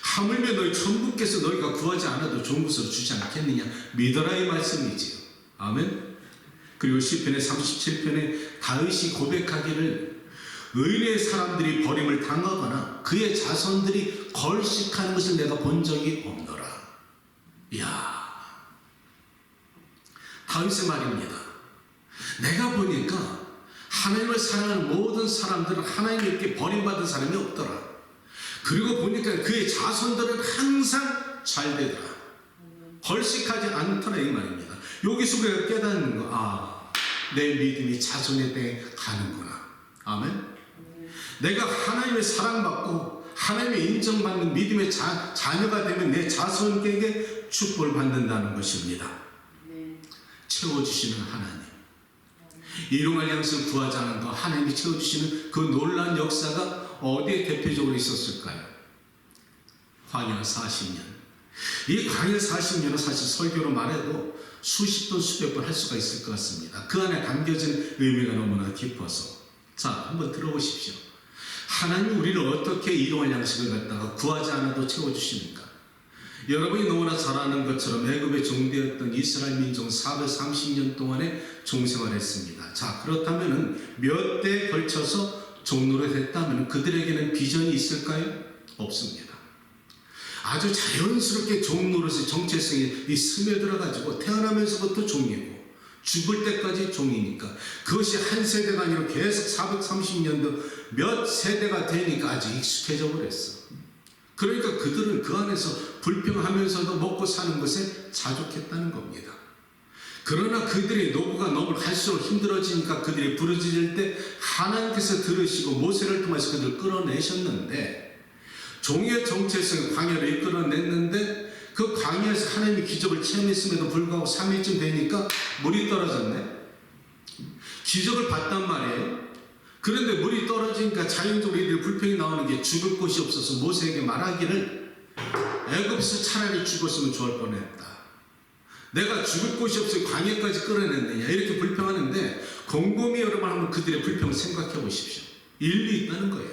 하물며 너희 천부께서 너희가 구하지 않아도 좋은 것을 주지 않겠느냐. 믿어라의 말씀이지요. 아멘. 그리고 시편의 37편에 다윗이 고백하기를 의인의 사람들이 버림을 당하거나 그의 자손들이 걸식하는 것을 내가 본 적이 없노라. 이야, 다윗의 말입니다. 내가 보니까 하나님을 사랑하는 모든 사람들은 하나님께 버림받은 사람이 없더라. 그리고 보니까 그의 자손들은 항상 잘 되더라. 걸식하지 않더라 이 말입니다. 여기서 우리가 깨닫는 거, 내 믿음이 자손에 대해 가는구나. 아멘. 내가 하나님의 사랑받고 하나님의 인정받는 믿음의 자녀가 되면 내 자손에게 축복을 받는다는 것입니다. 채워주시는 하나님. 일용할 양식을 구하지 않은 거 하나님이 채워주시는 그 놀라운 역사가 어디에 대표적으로 있었을까요? 광야 40년. 이 광야 40년은 사실 설교로 말해도 수십 번 수백 번 할 수가 있을 것 같습니다. 그 안에 담겨진 의미가 너무나 깊어서. 자, 한번 들어보십시오. 하나님이 우리를 어떻게 일용할 양식을 갖다가 구하지 않아도 채워주십니까? 여러분이 너무나 잘 아는 것처럼 애굽에 종되었던 이스라엘 민족은 430년 동안에 종생활했습니다. 자, 그렇다면 몇 대에 걸쳐서 종노릇 했다면 그들에게는 비전이 있을까요? 없습니다. 아주 자연스럽게 종노릇의 정체성이 스며들어가지고 태어나면서부터 종이고 죽을 때까지 종이니까 그것이 한 세대가 아니라 계속 430년도 몇 세대가 되니까 아주 익숙해져 버렸어. 그러니까 그들은 그 안에서 불평하면서도 먹고 사는 것에 자족했다는 겁니다. 그러나 그들의 노고가 너무 갈수록 힘들어지니까 그들이 부르짖을 때 하나님께서 들으시고 모세를 통해서 그들을 끌어내셨는데 종의 정체성을 광야로 이끌어냈는데 그 광야에서 하나님이 기적을 체험했음에도 불구하고 3일쯤 되니까 물이 떨어졌네. 기적을 봤단 말이에요. 그런데 물이 떨어지니까 자연적으로 이들이 불평이 나오는 게 죽을 곳이 없어서 모세에게 말하기를 애굽에서 차라리 죽었으면 좋을 뻔했다. 내가 죽을 곳이 없어 광야까지 끌어냈느냐 이렇게 불평하는데 곰곰이 여러분 한번 그들의 불평을 생각해 보십시오. 일리 있다는 거예요.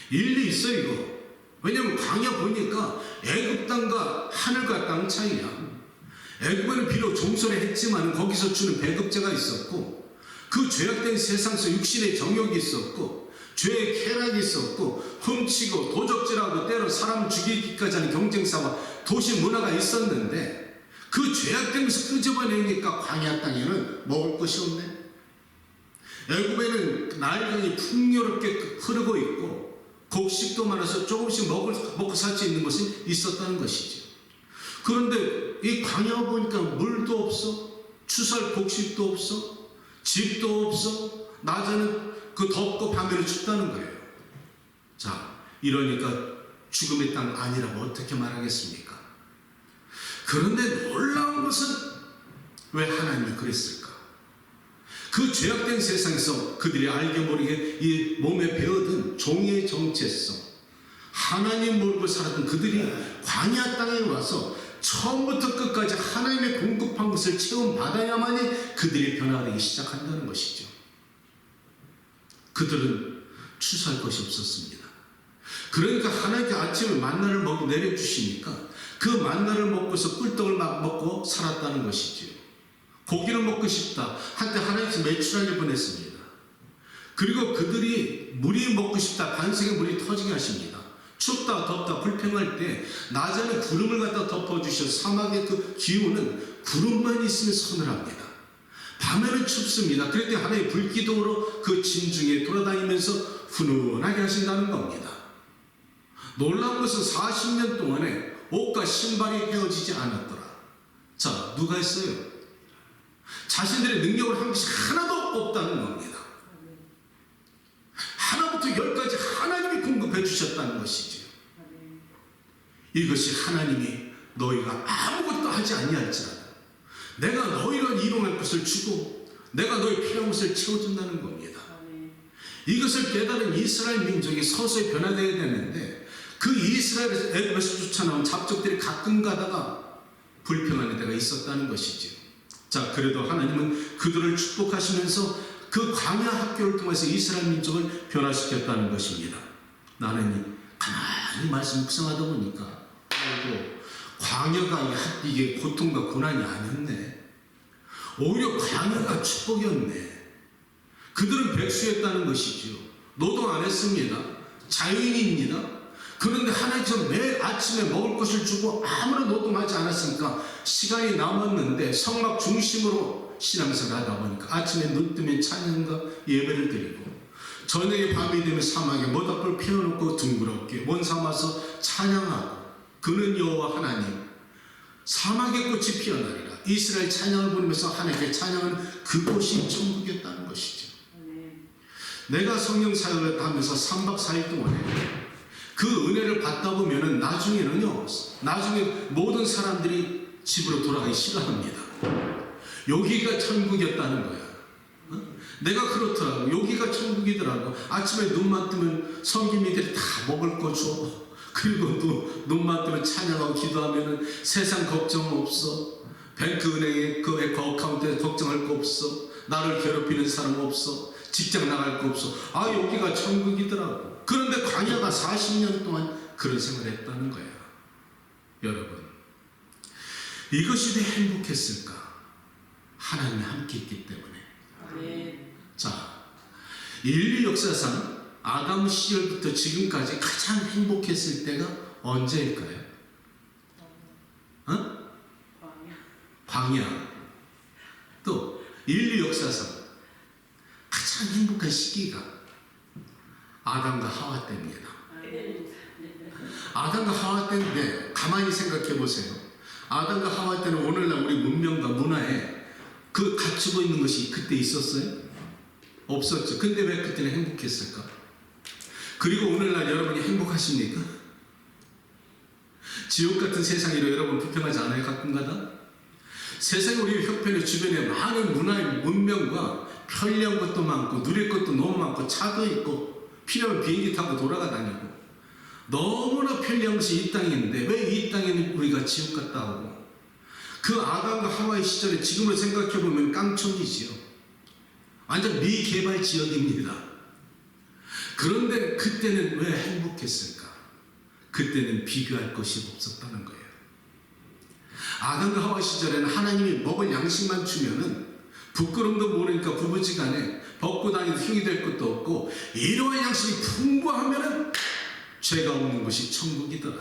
일리 있어 이거. 왜냐하면 광야 보니까 애굽 땅과 하늘과 땅 차이야. 애굽에는 비록 종소리 했지만 거기서 주는 배급제가 있었고 그 죄악된 세상 속 육신의 정욕이 있었고 죄의 쾌락이 있었고 훔치고 도적질하고 때로 사람 죽이기까지 하는 경쟁사와 도시 문화가 있었는데 그 죄악된 것을 끄집어내니까 광야 땅에는 먹을 것이 없네. 애굽에는 나일강이 풍요롭게 흐르고 있고 곡식도 많아서 조금씩 먹고 살 수 있는 것이 있었다는 것이죠. 그런데 이 광야 보니까 물도 없어, 추설 곡식도 없어, 집도 없어, 낮에는 그 덥고 밤에는 춥다는 거예요. 자, 이러니까 죽음의 땅 아니라고 어떻게 말하겠습니까? 그런데 놀라운 것은 왜 하나님이 그랬을까? 그 죄악된 세상에서 그들이 알게 모르게 이 몸에 배어든 종의 정체성, 하나님 모르고 살았던 그들이 광야 땅에 와서 처음부터 끝까지 하나님의 공급한 것을 체험받아야만이 그들이 변화되기 시작한다는 것이죠. 그들은 추수할 것이 없었습니다. 그러니까 하나님께 아침에 만나를 내려주시니까 그 만나를 먹고서 꿀떡을 막 먹고 살았다는 것이죠. 고기를 먹고 싶다. 한때 하나님께서 메추라기를 보냈습니다. 그리고 그들이 물이 먹고 싶다. 반석에 물이 터지게 하십니다. 춥다 덥다 불평할 때 낮에는 구름을 갖다 덮어주셔. 사막의 그 기온은 구름만 있으면 서늘합니다. 밤에는 춥습니다. 그럴 때 하나의 불기둥으로 그 진중에 돌아다니면서 훈훈하게 하신다는 겁니다. 놀라운 것은 40년 동안에 옷과 신발이 헤어지지 않았더라. 자, 누가 했어요? 자신들의 능력을 한 것이 하나도 없다는 겁니다. 하나부터 열까지 하나님이 공급해 주셨다는 것이지요. 이것이 하나님이 너희가 아무것도 하지 아니할지라도 내가 너희를 이용할 것을 주고 내가 너희 필요한 것을 채워준다는 겁니다. 이것을 깨달은 이스라엘 민족이 서서히 변화되어야 되는데 그 이스라엘에서 애굽에서 쫓아나온 잡족들이 가끔 가다가 불평하는 데가 있었다는 것이죠. 자, 그래도 하나님은 그들을 축복하시면서 그 광야 학교를 통해서 이스라엘 민족을 변화시켰다는 것입니다. 나는 가만히 말씀 묵상하다 보니까 아이고, 광야가 이게 고통과 고난이 아니었네. 오히려 광야가 축복이었네. 그들은 백수였다는 것이지요. 노동 안 했습니다. 자유인입니다. 그런데 하나님께서 매일 아침에 먹을 것을 주고 아무런 노동하지 않았으니까 시간이 남았는데 성막 중심으로 신앙생활을 하다 보니까 아침에 눈 뜨면 찬양과 예배를 드리고 저녁에 밤이 되면 사막에 모닥불 피워놓고 둥그렇게 원 삼아서 찬양하고 그는 여호와 하나님 사막의 꽃이 피어나리라. 이스라엘 찬양을 부르면서 하나님께 찬양하는 그곳이 천국이었다는 것이죠. 내가 성령 사역을 하면서 3박 4일 동안에 그 은혜를 받다 보면은 나중에 모든 사람들이 집으로 돌아가기 싫어합니다. 여기가 천국이었다는 거야. 내가 그렇더라고. 여기가 천국이더라고. 아침에 눈만 뜨면 성김이들이 다 먹을 거 줘. 그리고 또 눈만 뜨면 찬양하고 기도하면은 세상 걱정 없어. 뱅크 은행에 그 어카운트에 걱정할 거 없어. 나를 괴롭히는 사람 없어. 직장 나갈 거 없어. 아, 여기가 천국이더라고. 그런데 광야가 40년 동안 그런 생활을 했다는 거야. 여러분, 이것이 왜 행복했을까? 하나님이 함께 있기 때문에. 자, 인류 역사상 아담 시절부터 지금까지 가장 행복했을 때가 언제일까요? 광야. 또 인류 역사상 가장 행복한 시기가 아담과 하와 때입니다. 아담과 하와 때인데 가만히 생각해 보세요. 아담과 하와 때는 오늘날 우리 문명과 문화에 그 갖추고 있는 것이 그때 있었어요? 없었죠. 근데 왜 그때는 행복했을까? 그리고 오늘날 여러분이 행복하십니까? 지옥 같은 세상이라 여러분 불평하지 않아요? 가끔가다? 세상에 우리 형편에 주변에 많은 문화의 문명과 편리한 것도 많고 누릴 것도 너무 많고 차도 있고 필요하면 비행기 타고 돌아가 다니고 너무나 편리한 것이 이 땅인데 왜 이 땅에는 우리가 지옥 같다 하고 그 아담과 하와의 시절에 지금으로 생각해보면 깡촌이지요. 완전 미개발 지역입니다. 그런데 그때는 왜 행복했을까? 그때는 비교할 것이 없었다는 거예요. 아담과 하와 시절에는 하나님이 먹을 양식만 주면은 부끄럼도 모르니까 부부지간에 벗고 다니는 흉이 될 것도 없고 이러한 양식이 풍부하면은 죄가 없는 것이 천국이더라.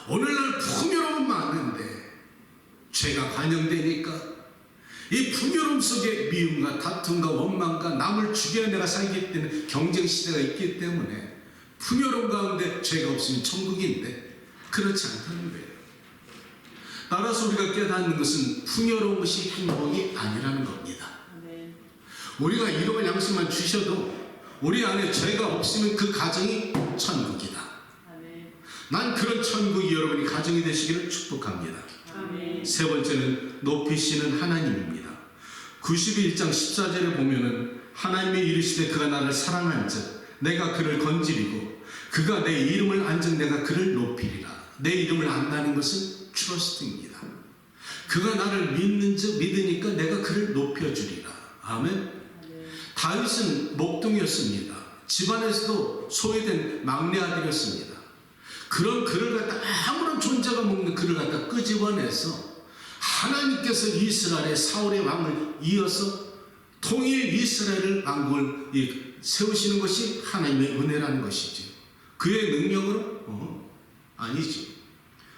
오늘날 풍요로움 많은데 죄가 관영되니까 이 풍요로움 속에 미움과 다툼과 원망과 남을 죽여야 내가 살기 때문에 경쟁 시대가 있기 때문에 풍요로움 가운데 죄가 없으면 천국인데 그렇지 않다는 거예요. 따라서 우리가 깨닫는 것은 풍요로운 것이 행복이 아니라는 겁니다. 우리가 이런 양식만 주셔도 우리 안에 죄가 없으면 그 가정이 천국이다. 난 그런 천국이 여러분이 가정이 되시기를 축복합니다. 세 번째는 높이시는 하나님입니다. 91장 14절에 보면은 하나님이 이르시되 그가 나를 사랑한즉 내가 그를 건지리고 그가 내 이름을 안즉 내가 그를 높이리라. 내 이름을 안다는 것은 트러스트입니다. 그가 나를 믿으니까 내가 그를 높여주리라. 아멘. 다윗은 목동이었습니다. 집안에서도 소외된 막내 아들이었습니다. 그런 그를 갖다 아무런 존재가 없는 그를 갖다 끄집어내서 하나님께서 이스라엘의 사울의 왕을 이어서 통일 이스라엘을 왕국을 세우시는 것이 하나님의 은혜라는 것이죠. 그의 능력으로? 아니지.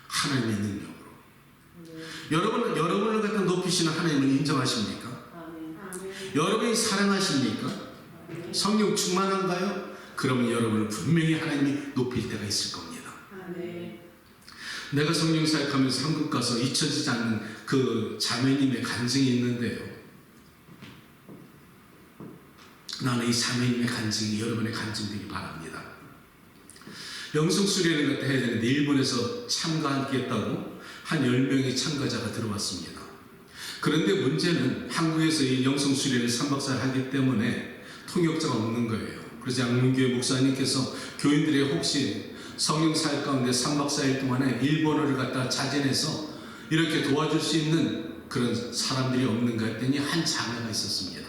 하나님의 능력으로. 여러분을 갖다 높이시는 하나님을 인정하십니까? 여러분이 사랑하십니까? 성령 충만한가요? 그러면 여러분은 분명히 하나님이 높일 때가 있을 겁니다. 내가 성령 사역하면서 한국 가서 잊혀지지 않는 그 자매님의 간증이 있는데요. 나는 이 자매님의 간증이 여러분의 간증 되기 바랍니다. 영성 수련회 같은 해야 되는데 일본에서 참가하겠다고 한 10명의 참가자가 들어왔습니다. 그런데 문제는 한국에서 이 영성 수련회 3박 4일 하기 때문에 통역자가 없는 거예요. 그래서 양문교회 목사님께서 교인들의 혹시 성령 사역 가운데 3박 4일 동안에 일본어를 갖다 자진해서 이렇게 도와줄 수 있는 그런 사람들이 없는가 했더니 한 자매가 있었습니다.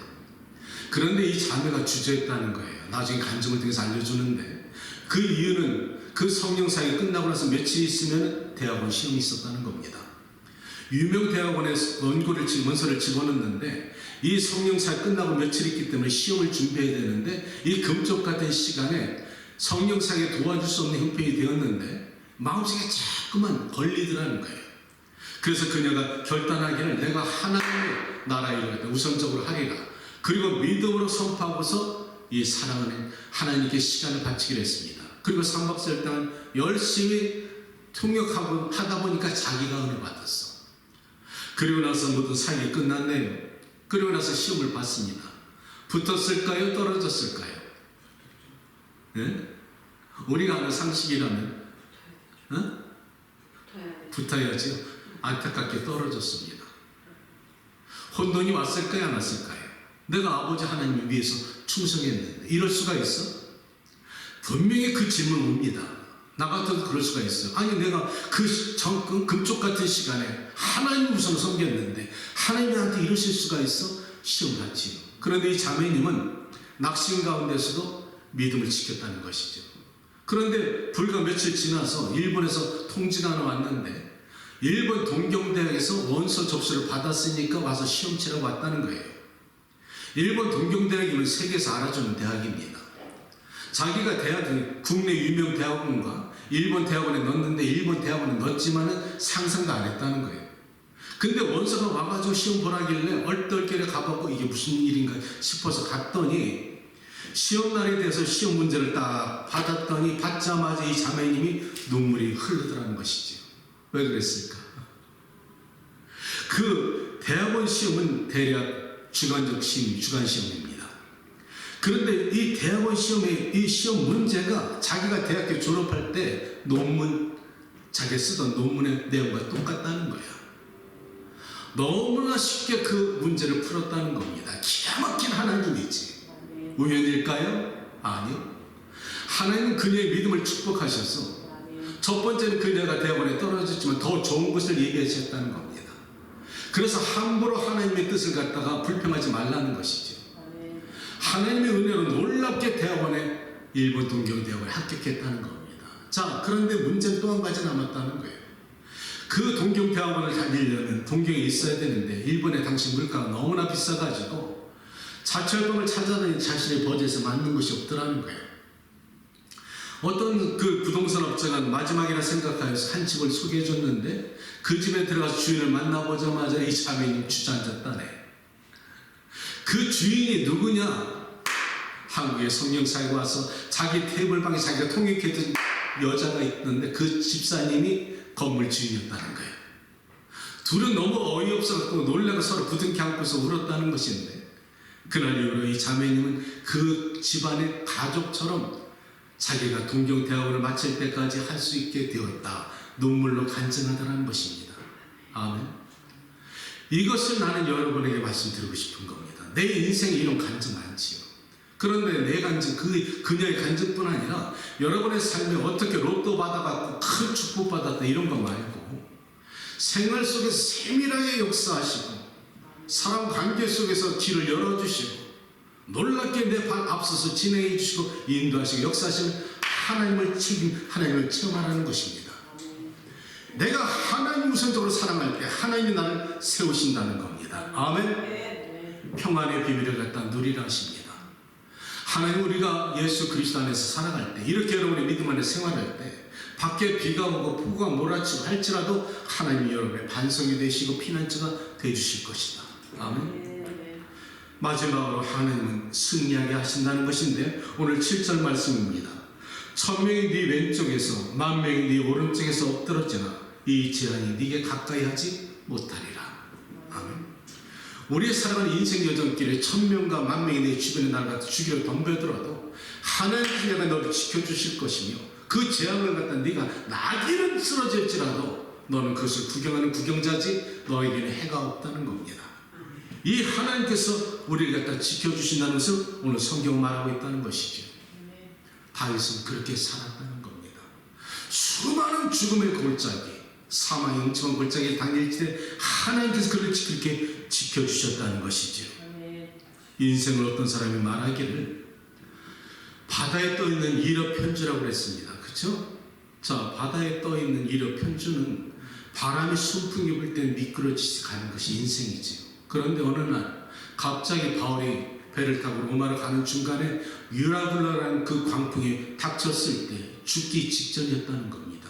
그런데 이 자매가 주저했다는 거예요. 나중에 간증을 통해서 알려주는데 그 이유는 그 성령 사역이 끝나고 나서 며칠 있으면 대학원 시험이 있었다는 겁니다. 유명 대학원에 원서를 집어넣는데 이 성령 사역 끝나고 며칠 있기 때문에 시험을 준비해야 되는데 이 금쪽 같은 시간에 성령 사역에 도와줄 수 없는 형편이 되었는데 마음속에 자꾸만 걸리더라는 거예요. 그래서 그녀가 결단하기를 내가 하나님의 나라 일을 우선적으로 하리라. 그리고 믿음으로 선포하고서 이 사랑하는 하나님께 시간을 바치기로 했습니다. 그리고 3박 4일 동안 열심히 통역하고 하다 보니까 자기가 은혜 받았어. 그리고 나서 모든 사역이 끝났네요. 그리고 나서 시험을 봤습니다. 붙었을까요? 떨어졌을까요? 네? 우리가 아는 상식이라면 붙어야죠. 안타깝게 떨어졌습니다. 혼돈이 왔을까요? 안 왔을까요? 내가 아버지 하나님을 위해서 충성했는데 이럴 수가 있어? 분명히 그 질문 옵니다. 나 같아도 그럴 수가 있어요. 아니 내가 그 금쪽 같은 시간에 하나님 우선 섬겼는데 하나님이 나한테 이러실 수가 있어? 시험 받지요. 그런데 이 자매님은 낙심 가운데서도 믿음을 지켰다는 것이죠. 그런데 불과 며칠 지나서 일본에서 통지가 하나 왔는데 일본 동경대학에서 원서 접수를 받았으니까 와서 시험 치러 왔다는 거예요. 일본 동경대학이면 세계에서 알아주는 대학입니다. 자기가 국내 유명 대학원과 일본 대학원에 넣었는데 일본 대학원에 넣었지만은 상상도 안 했다는 거예요. 근데 원서가 와가지고 시험 보라길래 얼떨결에 가보고 이게 무슨 일인가 싶어서 갔더니 시험날에 대해서 시험 문제를 딱 받았더니 받자마자 이 자매님이 눈물이 흐르더라는 것이죠. 왜 그랬을까? 그 대학원 시험은 대략 주간 시험입니다. 그런데 이 대학원 시험의 이 시험 문제가 자기가 대학교 졸업할 때 자기가 쓰던 논문의 내용과 똑같다는 거예요. 너무나 쉽게 그 문제를 풀었다는 겁니다. 기가 막힌 하나님이지. 우연일까요? 아니요. 하나님은 그녀의 믿음을 축복하셔서 첫 번째는 그녀가 대학원에 떨어졌지만 더 좋은 것을 얘기하셨다는 겁니다. 그래서 함부로 하나님의 뜻을 갖다가 불평하지 말라는 것이죠. 하나님의 은혜로 놀랍게 일본 동경대학원에 합격했다는 겁니다. 자, 그런데 문제는 또 한 가지 남았다는 거예요. 그 동경대학원을 다니려면 동경에 있어야 되는데 일본의 당시 물가가 너무나 비싸가지고 자취활동을 찾아다니는 자신의 버젯에 맞는 곳이 없더라는 거예요. 어떤 그 부동산 업자가 마지막이라 생각하여서 한 집을 소개해 줬는데 그 집에 들어가서 주인을 만나보자마자 이 자매님이 주저앉았다네. 그 주인이 누구냐? 한국에 성령사회가 와서 자기 테이블방에 자기가 통역했던 여자가 있는데 그 집사님이 건물 주인이었다는 거예요. 둘은 너무 어이없어서 놀라고 서로 부둥켜 안고서 울었다는 것인데 그날 이후로 이 자매님은 그 집안의 가족처럼 자기가 동경대학원을 마칠 때까지 할 수 있게 되었다. 눈물로 간증하더라는 것입니다. 아멘. 이것을 나는 여러분에게 말씀드리고 싶은 겁니다. 내 인생에 이런 간증 많지요. 그런데 내 간증, 그녀의 간증뿐 아니라 여러분의 삶에 어떻게 로또 받아갖고 큰 축복 받았다 이런 거 말고 생활 속에서 세밀하게 역사하시고 사람 관계 속에서 길을 열어주시고 놀랍게 내 앞서서 진행해 주시고 인도하시고 역사하시는 하나님을 체험하라는 것입니다. 내가 하나님 우선적으로 사랑할 때 하나님이 나를 세우신다는 겁니다. 아멘. 평안의 비밀을 갖다 누리라 하십니다. 하나님 우리가 예수 그리스도 안에서 살아갈 때 이렇게 여러분의 믿음 안에 생활할 때 밖에 비가 오고 폭우가 몰아치고 할지라도 하나님이 여러분의 반석이 되시고 피난처가 되어주실 것이다. 아멘. 마지막으로 하나님은 승리하게 하신다는 것인데 오늘 7절 말씀입니다. 1000명이 네 왼쪽에서 10,000명이 네 오른쪽에서 엎드러지나 이 재앙이 네게 가까이 하지 못하리라. 아멘. 우리의 살아가는 인생 여정길에 1000명과 10,000명이 내 주변에 나를 갖다 죽이려 덤벼들어도 하나님께서 내가 너를 지켜주실 것이며 그 재앙을 갖다 네가 나귀는 쓰러질지라도 너는 그것을 구경하는 구경자지 너에게는 해가 없다는 겁니다. 이 하나님께서 우리를 갖다 지켜주신다는 것을 오늘 성경은 말하고 있다는 것이죠. 다윗은 그렇게 살았다는 겁니다. 수많은 죽음의 골짜기, 사망의 엄청난 골짜기에 당길 때 하나님께서 그를 그렇게 지켜주셨다는 것이죠. 인생을 어떤 사람이 말하기를 바다에 떠있는 일업 편주라고 그랬습니다. 그렇죠? 자, 바다에 떠있는 일업 편주는 바람이 순풍이 불 때 미끄러지지 가는 것이 인생이지요. 그런데 어느 날 갑자기 바울이 배를 타고 로마로 가는 중간에 유라굴라라는 그 광풍에 닥쳤을 때 죽기 직전이었다는 겁니다.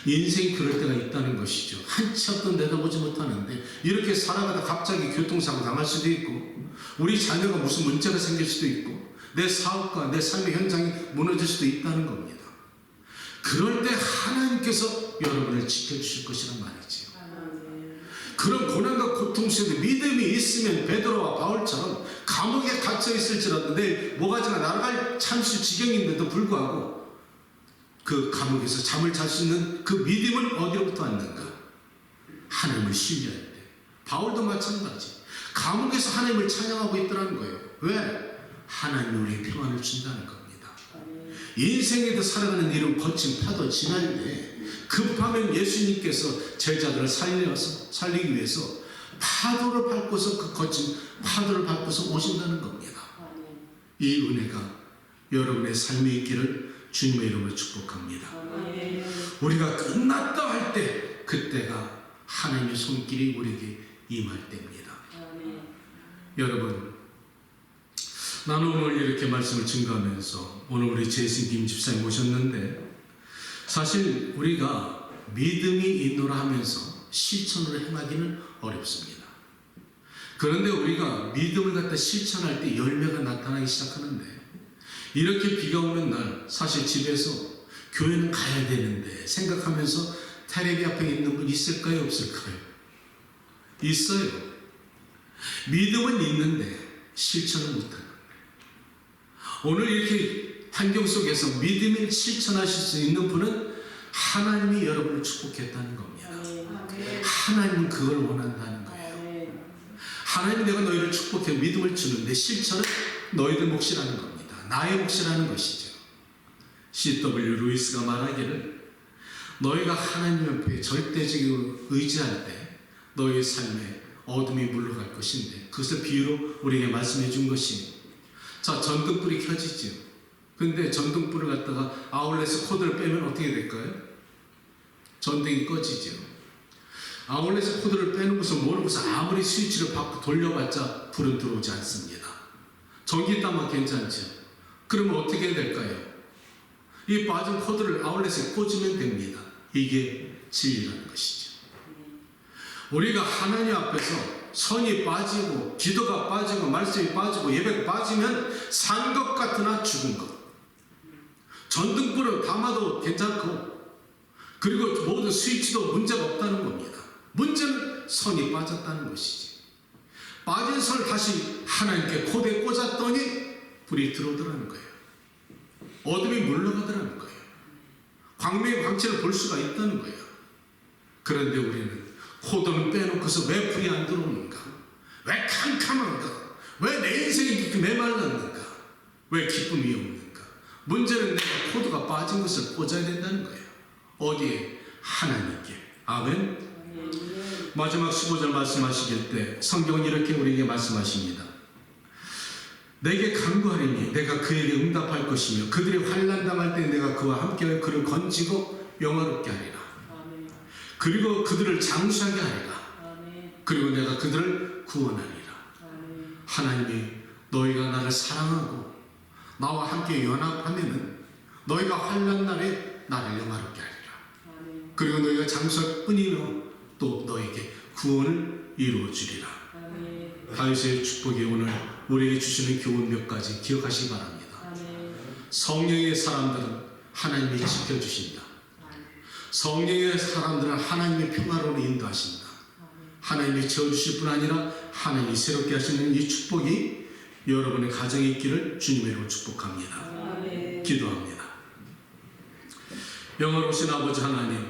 인생이 그럴 때가 있다는 것이죠. 한치 앞도 내다보지 못하는데 이렇게 살아가다 갑자기 교통사고 당할 수도 있고 우리 자녀가 무슨 문제가 생길 수도 있고 내 사업과 내 삶의 현장이 무너질 수도 있다는 겁니다. 그럴 때 하나님께서 여러분을 지켜주실 것이란 말이지요. 그런 고난과 고통 속에 믿음이 있으면 베드로와 바울처럼 감옥에 갇혀 있을지라도 내 모가지가 날아갈 찬수 지경인데도 불구하고 그 감옥에서 잠을 잘 수 있는 그 믿음은 어디로부터 왔는가? 하나님을 신뢰할 때. 바울도 마찬가지. 감옥에서 하나님을 찬양하고 있더라는 거예요. 왜? 하나님이 우리에게 평안을 준다는 겁니다. 인생에도 살아가는 일은 거친 파도 지날 때 급하면 예수님께서 제자들을 살리기 위해서 파도를 밟고서 그 거친 파도를 밟고서 오신다는 겁니다. 이 은혜가 여러분의 삶에 있기를 주님의 이름으로 축복합니다. 우리가 끝났다 할 때 그때가 하나님의 손길이 우리에게 임할 때입니다. 여러분, 나는 오늘 이렇게 말씀을 증거하면서 오늘 우리 재신 김 집사님 모셨는데 사실 우리가 믿음이 있노라 하면서 실천으로 행하기는 어렵습니다. 그런데 우리가 믿음을 갖다 실천할 때 열매가 나타나기 시작하는데 이렇게 비가 오는 날 사실 집에서 교회는 가야 되는데 생각하면서 테레비 앞에 있는 분 있을까요? 없을까요? 있어요. 믿음은 있는데 실천을 못하는 오늘 이렇게 환경 속에서 믿음을 실천하실 수 있는 분은 하나님이 여러분을 축복했다는 겁니다. 하나님은 그걸 원한다는 거예요. 하나님 내가 너희를 축복해 믿음을 주는데 실천은 너희들 몫이라는 겁니다. 나의 몫이라는 것이죠. C.W. 루이스가 말하기를 너희가 하나님 앞에 절대적으로 의지할 때 너희의 삶에 어둠이 물러갈 것인데 그것을 비유로 우리에게 말씀해 준 것이 자, 전등불이 켜지죠. 근데 전등불을 갖다가 아울렛의 코드를 빼면 어떻게 될까요? 전등이 꺼지죠. 아울렛의 코드를 빼는 것을 모르고서 아무리 스위치를 받고 돌려봤자 불은 들어오지 않습니다. 전기 있다면 괜찮죠. 그러면 어떻게 될까요? 이 빠진 코드를 아울렛에 꽂으면 됩니다. 이게 진리라는 것이죠. 우리가 하나님 앞에서 선이 빠지고 기도가 빠지고 말씀이 빠지고 예배가 빠지면 산 것 같으나 죽은 것. 전등불을 담아도 괜찮고 그리고 모든 스위치도 문제가 없다는 겁니다. 문제는 선이 빠졌다는 것이지. 빠진 선을 다시 하나님께 코드에 꽂았더니 불이 들어오더라는 거예요. 어둠이 물러가더라는 거예요. 광명의 광채를 볼 수가 있다는 거예요. 그런데 우리는 코드는 빼놓고서 왜 불이 안 들어오는가? 왜 캄캄한가? 왜 내 인생이 이렇게 메말랐는가? 왜 기쁨이 없는가? 문제는 내가 코드가 빠진 것을 꽂아야 된다는 거예요. 어디에? 하나님께. 아멘. 마지막 15절 말씀하시길 때 성경은 이렇게 우리에게 말씀하십니다. 내게 간구하리니 내가 그에게 응답할 것이며 그들이 환난 당할 때 내가 그와 함께 그를 건지고 영화롭게 하리라. 그리고 그들을 장수하게 하리라. 그리고 내가 그들을 구원하리라. 하나님이 너희가 나를 사랑하고 나와 함께 연합하면은 너희가 환난 날에 나를 영화롭게 하리라. 그리고 너희가 장수할 뿐이며 또 너에게 구원을 이루어 주리라. 다윗의 축복이 오늘 우리에게 주시는 교훈 몇 가지 기억하시기 바랍니다. 성령의 사람들은 하나님이 지켜주신다. 성령의 사람들은 하나님의 평화로로 인도하신다. 하나님이 채워주실 뿐 아니라 하나님이 새롭게 하시는 이 축복이 여러분의 가정에 있기를 주님의 이름으로 축복합니다. 아멘. 기도합니다. 영원하신 아버지 하나님,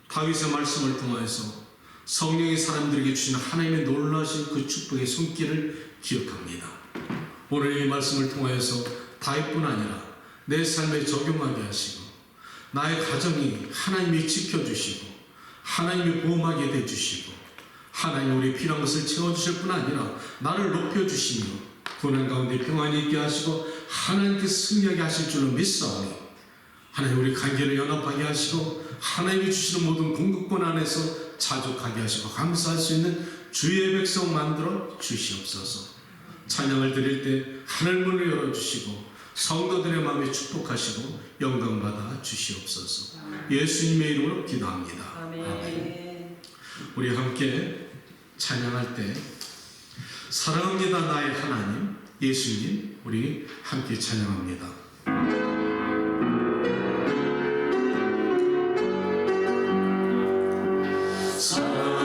다윗의 말씀을 통하여서 성령이 사람들에게 주신 하나님의 놀라신 그 축복의 손길을 기억합니다. 오늘 이 말씀을 통하여서 다윗뿐 아니라 내 삶에 적용하게 하시고 나의 가정이 하나님이 지켜주시고 하나님이 보호하게 해주시고 하나님 우리 필요한 것을 채워주실 뿐 아니라 나를 높여주시며 고난 가운데 평안히 있게 하시고 하나님께 승리하게 하실 줄로 믿사오니 하나님 우리 관계를 연합하게 하시고 하나님이 주시는 모든 공급권 안에서 자족하게 하시고 감사할 수 있는 주의 백성 만들어 주시옵소서. 찬양을 드릴 때 하늘문을 열어주시고 성도들의 마음에 축복하시고 영광받아 주시옵소서. 예수님의 이름으로 기도합니다. 아멘. 우리 함께 찬양할 때 사랑합니다 나의 하나님 예수님 우리 함께 찬양합니다. 사랑합니다.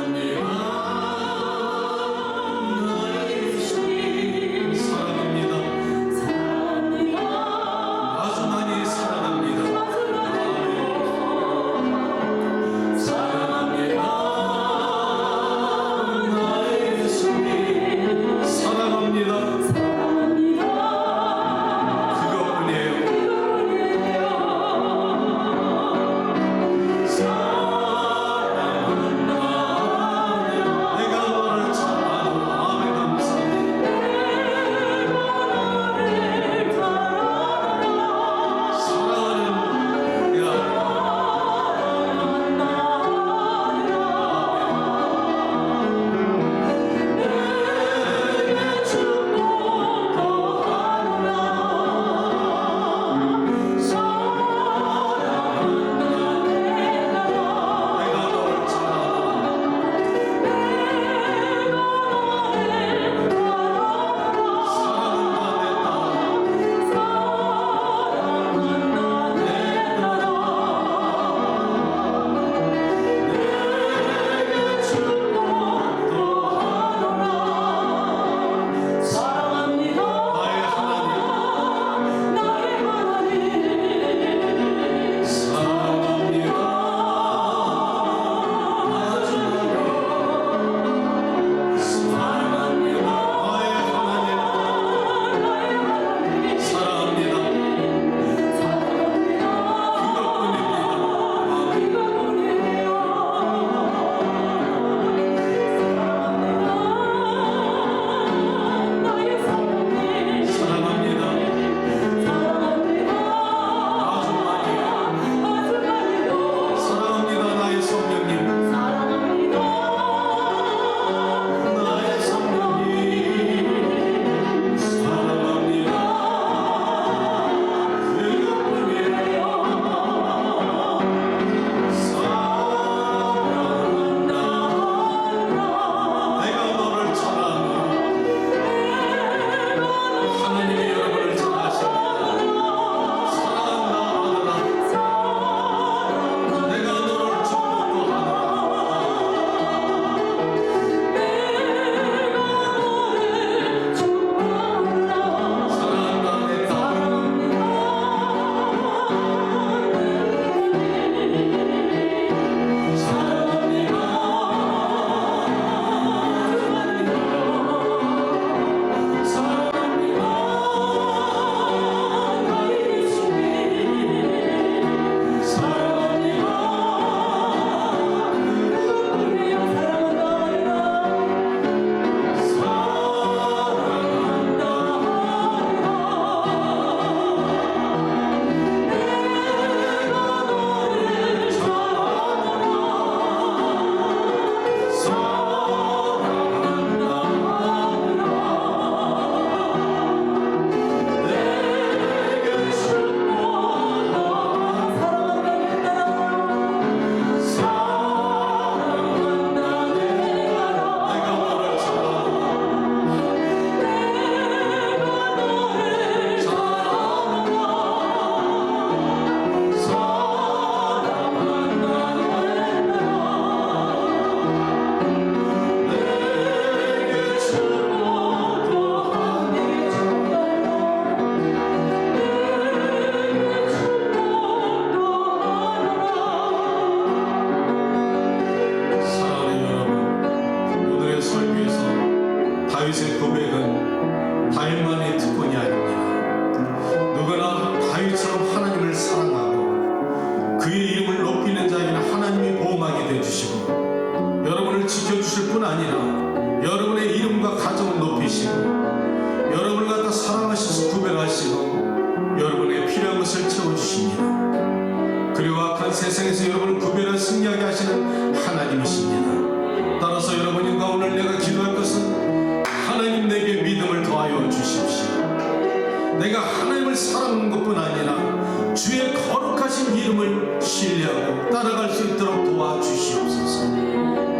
승리하게 하시는 하나님이십니다. 따라서 여러분과 오늘 내가 기도할 것은 하나님 내게 믿음을 더하여 주십시오. 내가 하나님을 사랑하는 것뿐 아니라 주의 거룩하신 이름을 신뢰하고 따라갈 수 있도록 도와주시옵소서.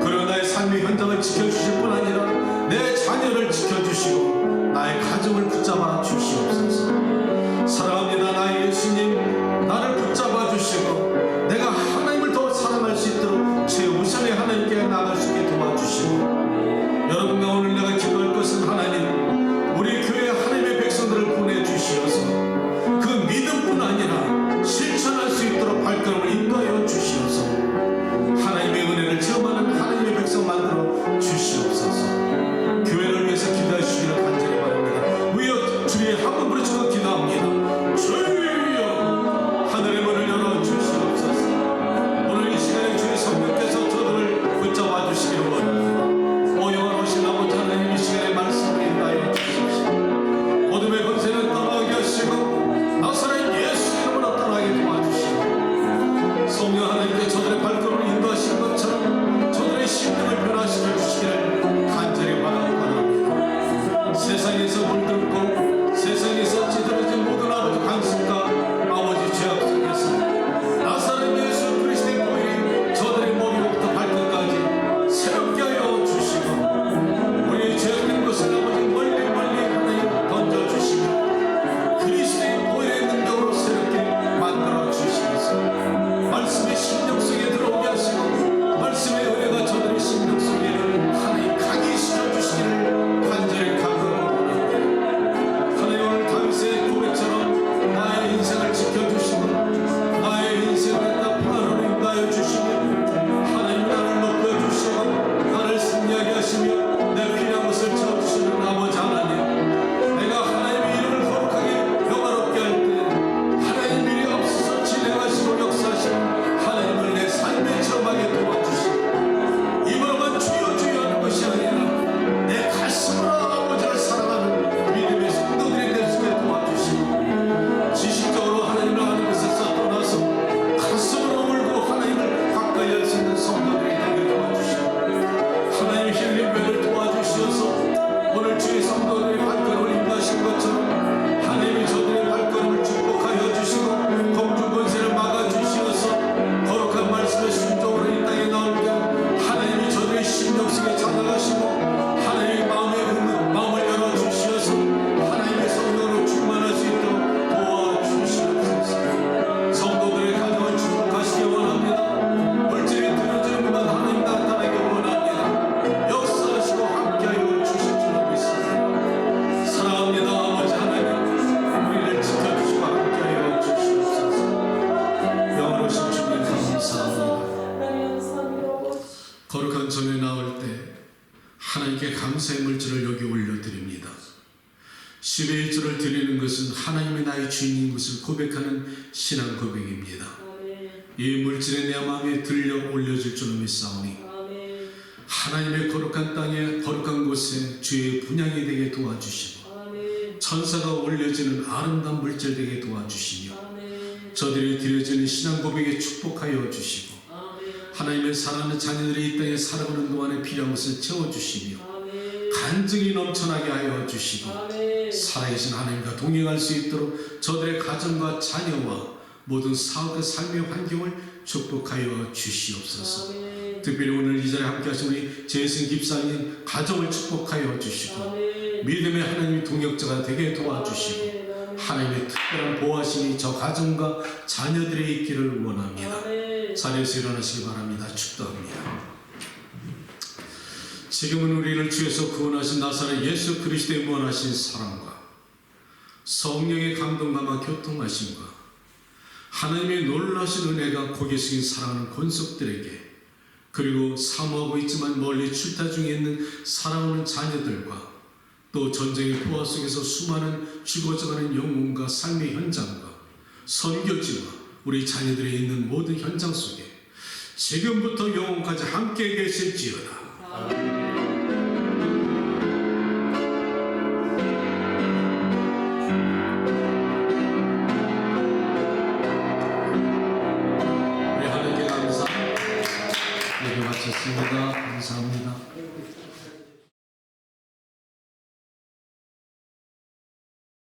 그리고 나의 삶의 현장을 지켜주실 뿐 아니라 내 자녀를 지켜주시고 나의 가정을 붙잡아 주시옵소서. 사랑합니다. 나의 예수님, 나를 붙잡아 주시고 내가 하나님을 더 사랑할 수 있도록 최우선의 하나님께 나아갈 수 있게 도와주시고, 여러분과 오늘 내가 기도할 것은 하나님, 우리 교회 하나님의 백성들을 보내주시어서 그 믿음뿐 아니라 실천할 수 있도록 발걸음을 인도하여 주시어서 하나님의 은혜를 체험하는 하나님의 백성 만들어 주시옵소서. 교회를 위해서 기도해 주시기를 간절히 바랍니다. 우여 주의 한번 부르짖어 기도합니다. 주여, 하늘의 문을 열어 주시옵소서. 오늘 이 시간에 주의 성령께서 저들을 붙잡아 주시기를 원합니다. 오 영원하신 아버지 하나님, 이 시간에 말씀을 인도하여 주십시오. 어둠의 권세는 떠나게 하시고 나사렛 예수 이름으로 떠나게 도와주시고, 성령 하나님께 저들의 발걸음을 인도하시는 것처럼 저들의 심령을 변화시켜 주시기를 간절히 바랍니다. 세상에서 물들고 세상에서 찌들어진 모든 아버지 관습과 아버지 죄악 속에서 나사렛 예수 그리스도의 보혈이 저들의 머리부터 발끝까지 새롭게 하여 주시고, 우리 죄악된 것을 아버지 멀리 하나님 던져주시고 그리스도의 보혈의 능력으로 새롭게 만들어 주시면서 말씀의 심령 속에 들어오게 하시고 말씀의 은혜가 저들의 심령 속에 하나님 강해시켜 주시기를 간절히 간구합니다. 하나님, 오늘 다윗의 고백처럼 나의 인생을 지켜주시고 나의 인생을 다 평안으로 인도하여 주시며 하나님 나를 높여주시고 나를 승리하게 하시며 내 필요한 것을 채워주시는 아버지 하나님, 내가 하나님의 이름을 거룩하게 영화롭게 할 때 하나님 일이 없어서 진행하시고 역사하시고 하나님을 내 삶에 체험하게 도와주시고, 입으로만 주여 주여 하는 것이 아니라 내 가슴으로 아버지를 사랑하는 믿음의 성도들이 될 수 있게 도와주시고, 지식적으로 하나님을 아는 것에서 떠나서 가슴으로 울고 하나님을 가까이 할 수 있는 성도들이 되게 도와주시고, 하나님 힐링교회를 도와주시어서 오늘 주의 성도들의 발걸음을 인도하신 것처럼 하나님이 저들의 발걸음을 축복하여 주시고 공중권세를 막아주시어서 거룩한 말씀의 순종으로 이 땅에 나올 때 하나님이 저들의 심령 속에 찾아가시고 하나님의 마음을 열어주시어서 하나님의 성령으로 충만할 수 있도록 도와주시옵소서. 성도들의 가정을 축복하시기 원합니다. 물질이 들어지는 것만 하나님 나타나기 원합니다. 역사하시고 함께하여 주실 줄 믿습니다. 사랑합니다. 아버지 하나님, 우리를 지켜주시고 함께하여 주시옵소서. 영원하신 주님 감사합니다. 거룩한 전에 나올 때 하나님께 감사의 물질을 여기 올려드립니다. 10의 1조를 드리는 것은 하나님이 나의 주인인 것을 고백하는 신앙 고백입니다. 이 물질에 내 마음에 들려 올려줄 줄로 믿사오니 하나님의 거룩한 땅에 거룩한 곳에 주의 분향이 되게 도와주시고 천사가 올려지는 아름다운 물질 되게 도와주시며 저들이 드려지는 신앙 고백에 축복하여 주시고 하나님의 사랑하는 자녀들이 이 땅에 살아가는 동안에 필요한 것을 채워주시며 간증이 넘쳐나게 하여 주시고 살아계신 하나님과 동행할 수 있도록 저들의 가정과 자녀와 모든 사업과 삶의 환경을 축복하여 주시옵소서. 특별히 오늘 이 자리에 함께 하신 우리 재승 집사님 가정을 축복하여 주시고 믿음의 하나님의 동역자가 되게 도와주시고 하나님의 특별한 보호하심이 저 가정과 자녀들에 있기를 원합니다. 자리에서 일어나시기 바랍니다. 축도합니다. 지금은 우리를 주에서 구원하신 나사렛 예수 그리스도의 무한하신 사랑과 성령의 감동감과 교통하심과 하나님의 놀라신 은혜가 고개 숙인 사랑하는 권속들에게, 그리고 사모하고 있지만 멀리 출타 중에 있는 사랑하는 자녀들과 또 전쟁의 포화 속에서 수많은 죽어져가는 영혼과 삶의 현장과 선교지와 우리 자녀들이 있는 모든 현장 속에 지금부터 영혼까지 함께 계실지어다.